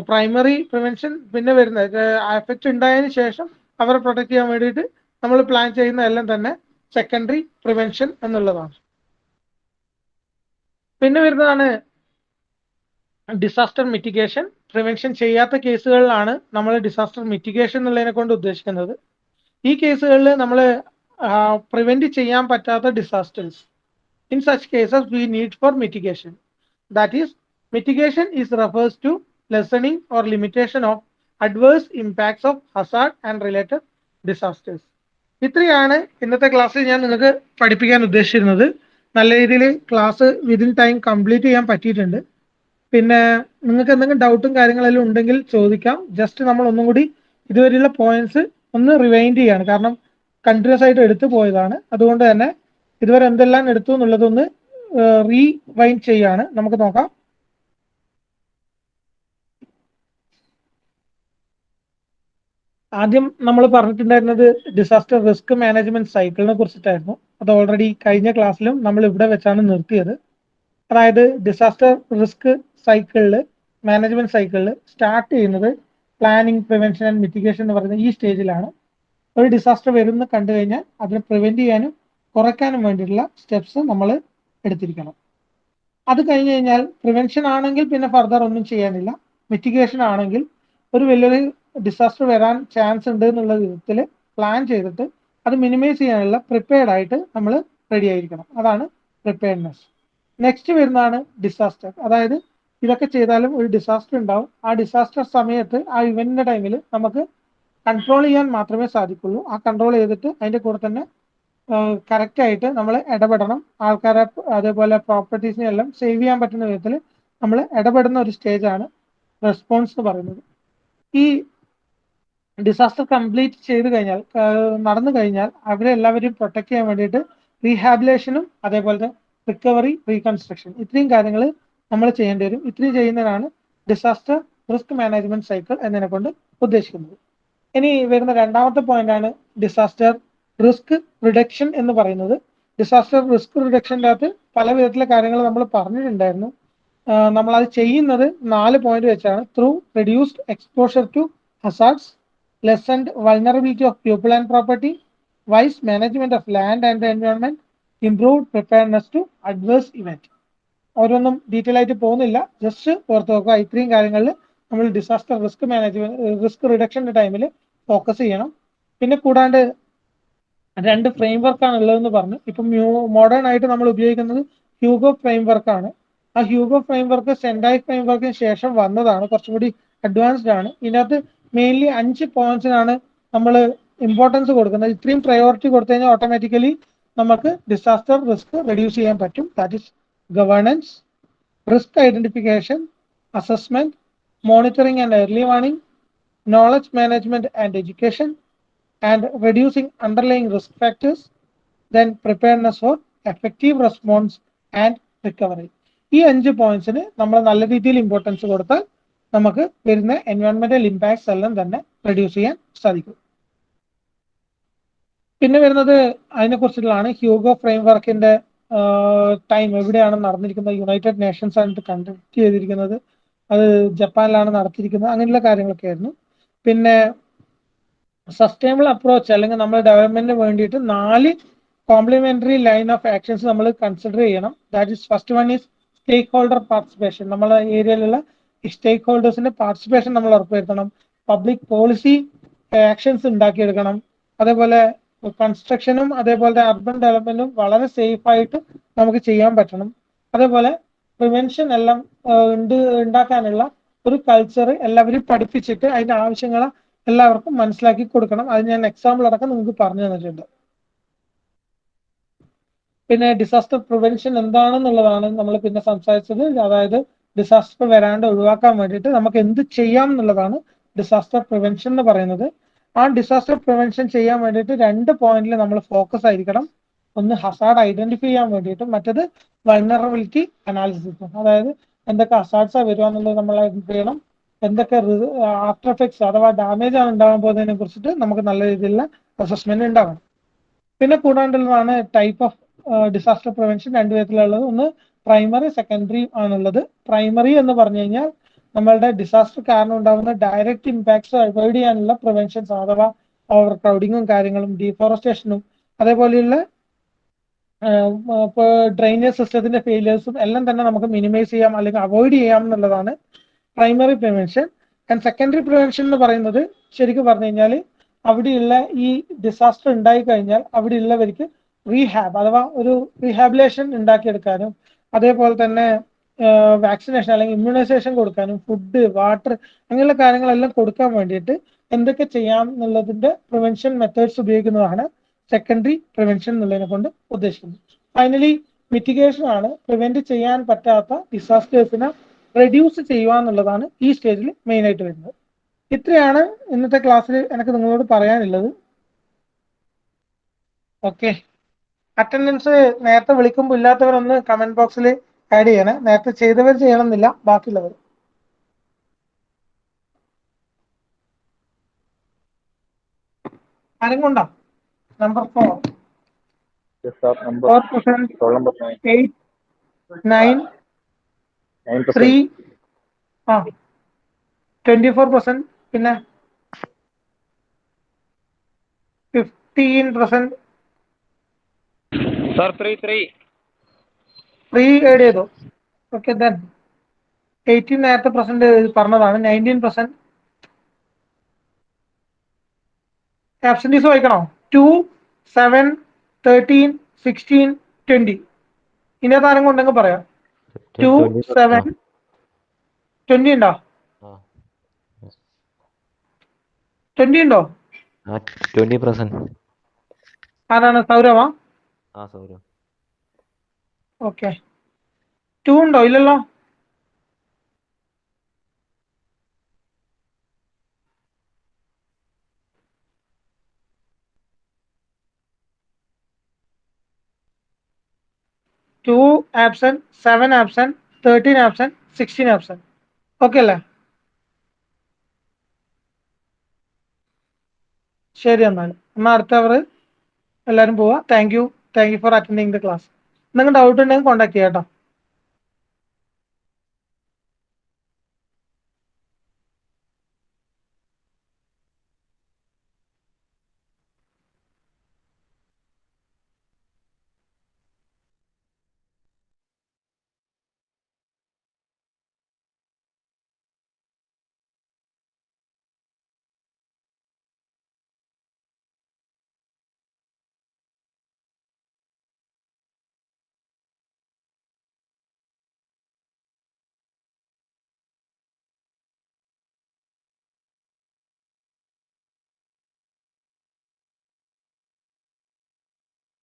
പ്രൈമറി പ്രിവെൻഷൻ. പിന്നെ വരുന്നത് എഫക്റ്റ് ഉണ്ടായതിനു ശേഷം അവരെ പ്രൊട്ടക്ട് ചെയ്യാൻ വേണ്ടിയിട്ട് നമ്മൾ പ്ലാൻ ചെയ്യുന്ന എല്ലാം തന്നെ സെക്കൻഡറി പ്രിവെൻഷൻ എന്നുള്ളതാണ്. പിന്നെ വരുന്നതാണ് ഡിസാസ്റ്റർ മിറ്റിഗേഷൻ. പ്രിവെൻഷൻ ചെയ്യാത്ത കേസുകളിലാണ് നമ്മൾ ഡിസാസ്റ്റർ മിറ്റിഗേഷൻ എന്നുള്ളതിനെ കൊണ്ട് ഉദ്ദേശിക്കുന്നത്. ഈ കേസുകളിൽ നമ്മൾ പ്രിവെന്റ് ചെയ്യാൻ പറ്റാത്ത disasters, in such cases we need for mitigation. That is mitigation is refers to lessening or limitation of adverse impacts of hazard and related disasters. ഇത്രയാണ് ഇന്നത്തെ ക്ലാസ്സിൽ ഞാൻ നിങ്ങൾക്ക് പഠിപ്പിക്കാൻ ഉദ്ദേശിച്ചിരുന്നത്. നല്ല രീതിയിൽ ക്ലാസ് വിതിൻ ടൈം കംപ്ലീറ്റ് ചെയ്യാൻ പറ്റിയിട്ടുണ്ട്. പിന്നെ നിങ്ങൾക്ക് എന്തെങ്കിലും ഡൗട്ടും കാര്യങ്ങളെല്ലാം ഉണ്ടെങ്കിൽ ചോദിക്കാം. ജസ്റ്റ് നമ്മൾ ഒന്നും കൂടി ഇതുവരെയുള്ള പോയിന്റ്സ് ഒന്ന് റിവൈൻഡ് ചെയ്യാണ്, കാരണം കണ്ടിന്യൂസ് ആയിട്ട് എടുത്തു പോയതാണ്. അതുകൊണ്ട് തന്നെ ഇതുവരെ എന്തെല്ലാം എടുത്തു എന്നുള്ളതൊന്ന് റീവൈൻഡ് ചെയ്യാണ്. നമുക്ക് നോക്കാം. ആദ്യം നമ്മൾ പറഞ്ഞിട്ടുണ്ടായിരുന്നത് ഡിസാസ്റ്റർ റിസ്ക് മാനേജ്മെന്റ് സൈക്കിളിനെ കുറിച്ചിട്ടായിരുന്നു. അത് ഓൾറെഡി കഴിഞ്ഞ ക്ലാസ്സിലും നമ്മൾ ഇവിടെ വെച്ചാണ് നിർത്തിയത്. അതായത് ഡിസാസ്റ്റർ റിസ്ക് സൈക്കിളിൽ, മാനേജ്മെന്റ് സൈക്കിളിൽ സ്റ്റാർട്ട് ചെയ്യുന്നത് പ്ലാനിങ്, പ്രിവെൻഷൻ ആൻഡ് മിറ്റിഗേഷൻ എന്ന് പറയുന്ന ഈ സ്റ്റേജിലാണ്. ഒരു ഡിസാസ്റ്റർ വരുന്ന കണ്ടു കഴിഞ്ഞാൽ അതിനെ പ്രിവെന്റ് ചെയ്യാനും കുറയ്ക്കാനും വേണ്ടിയിട്ടുള്ള സ്റ്റെപ്സ് നമ്മൾ എടുത്തിരിക്കണം. അത് കഴിഞ്ഞ് കഴിഞ്ഞാൽ പ്രിവെൻഷൻ ആണെങ്കിൽ പിന്നെ ഫർദർ ഒന്നും ചെയ്യാനില്ല. മിറ്റിഗേഷൻ ആണെങ്കിൽ ഒരു വലിയൊരു ഡിസാസ്റ്റർ വരാൻ ചാൻസ് ഉണ്ട് എന്നുള്ള വിധത്തിൽ പ്ലാൻ ചെയ്തിട്ട് അത് മിനിമൈസ് ചെയ്യാനുള്ള പ്രിപ്പയർഡ് ആയിട്ട് നമ്മൾ റെഡി ആയിരിക്കണം. അതാണ് പ്രിപ്പയർഡ്നെസ്. നെക്സ്റ്റ് വരുന്നതാണ് ഡിസാസ്റ്റർ. അതായത് ഇതൊക്കെ ചെയ്താലും ഒരു ഡിസാസ്റ്റർ ഉണ്ടാവും. ആ ഡിസാസ്റ്റർ സമയത്ത് ആ ഇവന്റിന്റെ ടൈമിൽ നമുക്ക് കൺട്രോൾ ചെയ്യാൻ മാത്രമേ സാധിക്കുള്ളൂ. ആ കൺട്രോൾ ചെയ്തിട്ട് അതിൻ്റെ കൂടെ തന്നെ കറക്റ്റായിട്ട് നമ്മൾ ഇടപെടണം. ആൾക്കാരെ അതേപോലെ പ്രോപ്പർട്ടീസിനെ എല്ലാം സേവ് ചെയ്യാൻ പറ്റുന്ന വിധത്തിൽ നമ്മൾ ഇടപെടുന്ന ഒരു സ്റ്റേജാണ് റെസ്പോൺസ് എന്ന് പറയുന്നത്. ഈ ഡിസാസ്റ്റർ കംപ്ലീറ്റ് ചെയ്ത് കഴിഞ്ഞാൽ, നടന്നു കഴിഞ്ഞാൽ അവരെല്ലാവരെയും പ്രൊട്ടക്ട് ചെയ്യാൻ വേണ്ടിയിട്ട് റീഹാബിലേഷനും അതേപോലെ റിക്കവറി, റീകൺസ്ട്രക്ഷൻ, ഇത്രയും കാര്യങ്ങൾ നമ്മൾ ചെയ്യേണ്ടി വരും. ഇത്രയും ചെയ്യുന്നതിനാണ് ഡിസാസ്റ്റർ റിസ്ക് മാനേജ്മെന്റ് സൈക്കിൾ എന്നതിനെ കൊണ്ട് ഉദ്ദേശിക്കുന്നത്. ഇനി വരുന്ന രണ്ടാമത്തെ പോയിന്റ് ആണ് ഡിസാസ്റ്റർ റിസ്ക് റിഡക്ഷൻ എന്ന് പറയുന്നത്. ഡിസാസ്റ്റർ റിസ്ക് റിഡക്ഷൻ്റെ അകത്ത് പല വിധത്തിലെ കാര്യങ്ങൾ നമ്മൾ പറഞ്ഞിട്ടുണ്ടായിരുന്നു. നമ്മൾ അത് ചെയ്യുന്നത് 4 പോയിന്റ് വെച്ചാണ്. Through reduced exposure to hazards, lessened vulnerability of people and property, wise management of land and environment, improved preparedness to adverse event. ഓരോന്നും ഡീറ്റെയിൽ ആയിട്ട് പോകുന്നില്ല, ജസ്റ്റ് ഓർത്ത് നോക്കുക. ഇത്രയും കാര്യങ്ങളിൽ നമ്മൾ ഡിസാസ്റ്റർ റിസ്ക് മാനേജ്മെന്റ് റിസ്ക് റിഡക്ഷന്റെ ടൈമിൽ ഫോക്കസ് ചെയ്യണം. പിന്നെ കൂടാണ്ട് 2 ഫ്രെയിം വർക്കാണ് ഉള്ളതെന്ന് പറഞ്ഞു. ഇപ്പം മോഡേൺ ആയിട്ട് നമ്മൾ ഉപയോഗിക്കുന്നത് ഹ്യൂഗോ ഫ്രെയിം വർക്കാണ്. ആ ഹ്യൂഗോ ഫ്രെയിം വർക്ക് സെൻഡായി ഫ്രെയിം വർക്കിന് ശേഷം വന്നതാണ്, കുറച്ചും കൂടി അഡ്വാൻസ്ഡ് ആണ്. ഇതിനകത്ത് മെയിൻലി 5 പോയിന്റ്സിനാണ് നമ്മൾ ഇമ്പോർട്ടൻസ് കൊടുക്കുന്നത്. ഇത്രയും പ്രയോറിറ്റി കൊടുത്തു കഴിഞ്ഞാൽ ഓട്ടോമാറ്റിക്കലി നമുക്ക് ഡിസാസ്റ്റർ റിസ്ക് റെഡ്യൂസ് ചെയ്യാൻ പറ്റും. That is governance, risk identification, assessment, monitoring and early warning, knowledge management and education, and reducing underlying risk factors, then preparedness for effective response and recovery. ഈ 5 പോയിന്റ്സിന് നമ്മൾ നല്ല രീതിയിൽ ഇമ്പോർട്ടൻസ് കൊടുത്താൽ നമുക്ക് വരുന്ന എൻവയോൺമെന്റൽ ഇമ്പാക്ട്സ് എല്ലാം തന്നെ റെഡ്യൂസ് ചെയ്യാൻ സാധിക്കും. പിന്നെ വരുന്നത് അതിനെക്കുറിച്ചുള്ളതാണ്. ഹ്യൂഗോ ഫ്രെയിം വർക്കിന്റെ ടൈം എവിടെയാണ് നടന്നിരിക്കുന്നത്? യുണൈറ്റഡ് നേഷൻസ് ആണ് കണ്ടക്ട് ചെയ്തിരിക്കുന്നത്, അത് ജപ്പാനിലാണ് നടത്തിയിരിക്കുന്നത്. അങ്ങനെയുള്ള കാര്യങ്ങളൊക്കെ ആയിരുന്നു. പിന്നെ സസ്റ്റൈനബിൾ അപ്രോച്ച് അല്ലെങ്കിൽ നമ്മൾ ഡെവലപ്മെന്റിന് വേണ്ടിയിട്ട് 4 കോംപ്ലിമെന്ററി ലൈൻ ഓഫ് ആക്ഷൻസ് നമ്മൾ കൺസിഡർ ചെയ്യണം. That is first one is stakeholder participation. നമ്മളെ ഏരിയയിലുള്ള സ്റ്റേക്ക് ഹോൾഡേഴ്സിന്റെ പാർട്ടിസിപ്പേഷൻ നമ്മൾ ഉറപ്പുവരുത്തണം. പബ്ലിക് പോളിസി ആക്ഷൻസ് ഉണ്ടാക്കിയെടുക്കണം. അതേപോലെ കൺസ്ട്രക്ഷനും അതേപോലെ അർബൻ ഡെവലപ്മെന്റും വളരെ സേഫ് ആയിട്ട് നമുക്ക് ചെയ്യാൻ പറ്റണം. അതേപോലെ പ്രിവെൻഷൻ എല്ലാം ഉണ്ടാക്കാനുള്ള ഒരു കൾച്ചർ എല്ലാവരും പഠിപ്പിച്ചിട്ട് അതിന്റെ ആവശ്യങ്ങൾ എല്ലാവർക്കും മനസ്സിലാക്കി കൊടുക്കണം. അത് ഞാൻ എക്സാമ്പിൾ അടക്കം നിങ്ങൾക്ക് പറഞ്ഞു തന്നിട്ടുണ്ട്. പിന്നെ ഡിസാസ്റ്റർ പ്രിവെൻഷൻ എന്താണെന്നുള്ളതാണ് നമ്മൾ പിന്നെ സംസാരിച്ചത്. അതായത് ഡിസാസ്റ്റർ വരാണ്ട് ഒഴിവാക്കാൻ വേണ്ടിയിട്ട് നമുക്ക് എന്ത് ചെയ്യാം എന്നുള്ളതാണ് ഡിസാസ്റ്റർ പ്രിവെൻഷൻ എന്ന് പറയുന്നത്. ആ ഡിസാസ്റ്റർ പ്രിവെൻഷൻ ചെയ്യാൻ വേണ്ടിയിട്ട് 2 പോയിന്റിൽ നമ്മൾ ഫോക്കസ് ആയിരിക്കണം. ഒന്ന് ഹസാർഡ് ഐഡന്റിഫൈ ചെയ്യാൻ വേണ്ടിയിട്ടും മറ്റത് വൾനറബിലിറ്റി അനാലിസിസും. അതായത് എന്തൊക്കെ ഹസാർഡ്സാ വരിക എന്നുള്ളത് നമ്മൾ ഐഡന്റിഫൈ ചെയ്യണം. എന്തൊക്കെ ആഫ്റ്റർ എഫക്ട്സ് അഥവാ ഡാമേജ് ആണ് ഉണ്ടാകാൻ പോകുന്നതിനെ കുറിച്ചിട്ട് നമുക്ക് നല്ല രീതിയിലുള്ള അസസ്മെന്റ് ഉണ്ടാവണം. പിന്നെ കൂടാണ്ടുള്ളതാണ് ടൈപ്പ് ഓഫ് ഡിസാസ്റ്റർ പ്രിവെൻഷൻ 2 വിധത്തിലുള്ളത്. ഒന്ന് പ്രൈമറി, സെക്കൻഡറി ആണുള്ളത്. പ്രൈമറി എന്ന് പറഞ്ഞു കഴിഞ്ഞാൽ നമ്മളുടെ ഡിസാസ്റ്റർ കാരണം ഉണ്ടാകുന്ന ഡയറക്റ്റ് ഇമ്പാക്ട്സ് അവോയ്ഡ് ചെയ്യാനുള്ള പ്രിവെൻഷൻസ്, അഥവാ ഓവർ ക്രൗഡിങ്ങും കാര്യങ്ങളും ഡീഫോറസ്റ്റേഷനും അതേപോലെയുള്ള ഇപ്പോൾ ഡ്രെയിനേജ് സിസ്റ്റത്തിന്റെ ഫെയിലിയേഴ്സും എല്ലാം തന്നെ നമുക്ക് മിനിമൈസ് ചെയ്യാം അല്ലെങ്കിൽ അവോയ്ഡ് ചെയ്യാം എന്നുള്ളതാണ് primary prevention. And secondary prevention എന്ന് പറയുന്നത് ശരിക്കും പറഞ്ഞു കഴിഞ്ഞാൽ അവിടെയുള്ള ഈ ഡിസാസ്റ്റർ ഉണ്ടായി കഴിഞ്ഞാൽ അവിടെയുള്ളവർക്ക് റീഹാബ് അഥവാ ഒരു റീഹാബിലേഷൻ ഉണ്ടാക്കിയെടുക്കാനും അതേപോലെ തന്നെ വാക്സിനേഷൻ അല്ലെങ്കിൽ ഇമ്മ്യൂണൈസേഷൻ കൊടുക്കാനും ഫുഡ്, വാട്ടർ അങ്ങനെയുള്ള കാര്യങ്ങളെല്ലാം കൊടുക്കാൻ വേണ്ടിയിട്ട് എന്തൊക്കെ ചെയ്യാം എന്നുള്ളതിന്റെ പ്രിവെൻഷൻ മെത്തേഡ്സ് ഉപയോഗിക്കുന്നതാണ് സെക്കൻഡറി പ്രിവെൻഷൻ എന്നുള്ളതിനെ കൊണ്ട് ഉദ്ദേശിക്കുന്നത്. ഫൈനലി മിറ്റിഗേഷൻ ആണ്. പ്രിവെന്റ് ചെയ്യാൻ പറ്റാത്ത ഡിസാസ്റ്റേഴ്സിനെ റെഡ്യൂസ് ചെയ്യുക എന്നുള്ളതാണ് ഈ സ്റ്റേജിൽ മെയിൻ ആയിട്ട് വരുന്നത്. ഇത്രയാണ് ഇന്നത്തെ ക്ലാസ്സിൽ എനിക്ക് നിങ്ങളോട് പറയാനുള്ളത്. ഓക്കെ, അറ്റൻഡൻസ് നേരത്തെ വിളിക്കുമ്പോൾ ഇല്ലാത്തവരൊന്ന് കമന്റ് ബോക്സിൽ ആഡ് ചെയ്യണേ. നേരത്തെ ചെയ്തവർ ചെയ്യണമെന്നില്ല, ബാക്കിയുള്ളവർ. ആരെങ്കൊണ്ടാ? നമ്പർ 4 4%, 8, 9, 3, 24%, പിന്നെ 15%. Sir, 3 3 ആഡ് ചെയ്തോ? ഓക്കെ, ദെൻ 18 നേരത്തെ പെർസെന്റ് പറഞ്ഞതാണ്. 19%. ആബ്സെന്റീസ് വായിക്കണോ? 2, 7, 13, 16, 20. ഇതിനകത്ത് ആരും കൊണ്ടെങ്കിൽ പറയാം. 2, 7, 20 ഉണ്ടോ? 20 ഉണ്ടോ? 20%. ആരാണ്? സൗരവാ? സൗരവ്. ഓക്കെ. 2 ഉണ്ടോ? ഇല്ലല്ലോ. Two absent, 7 absent, 13 absent, 16 absent. Okay അല്ലേ? ശരി എന്നാൽ അടുത്ത അവർ എല്ലാവരും പോവാ. Thank you for attending the class. എന്തെങ്കിലും ഡൗട്ട് ഉണ്ടെങ്കിൽ കോൺടാക്ട് ചെയ്യാം കേട്ടോ.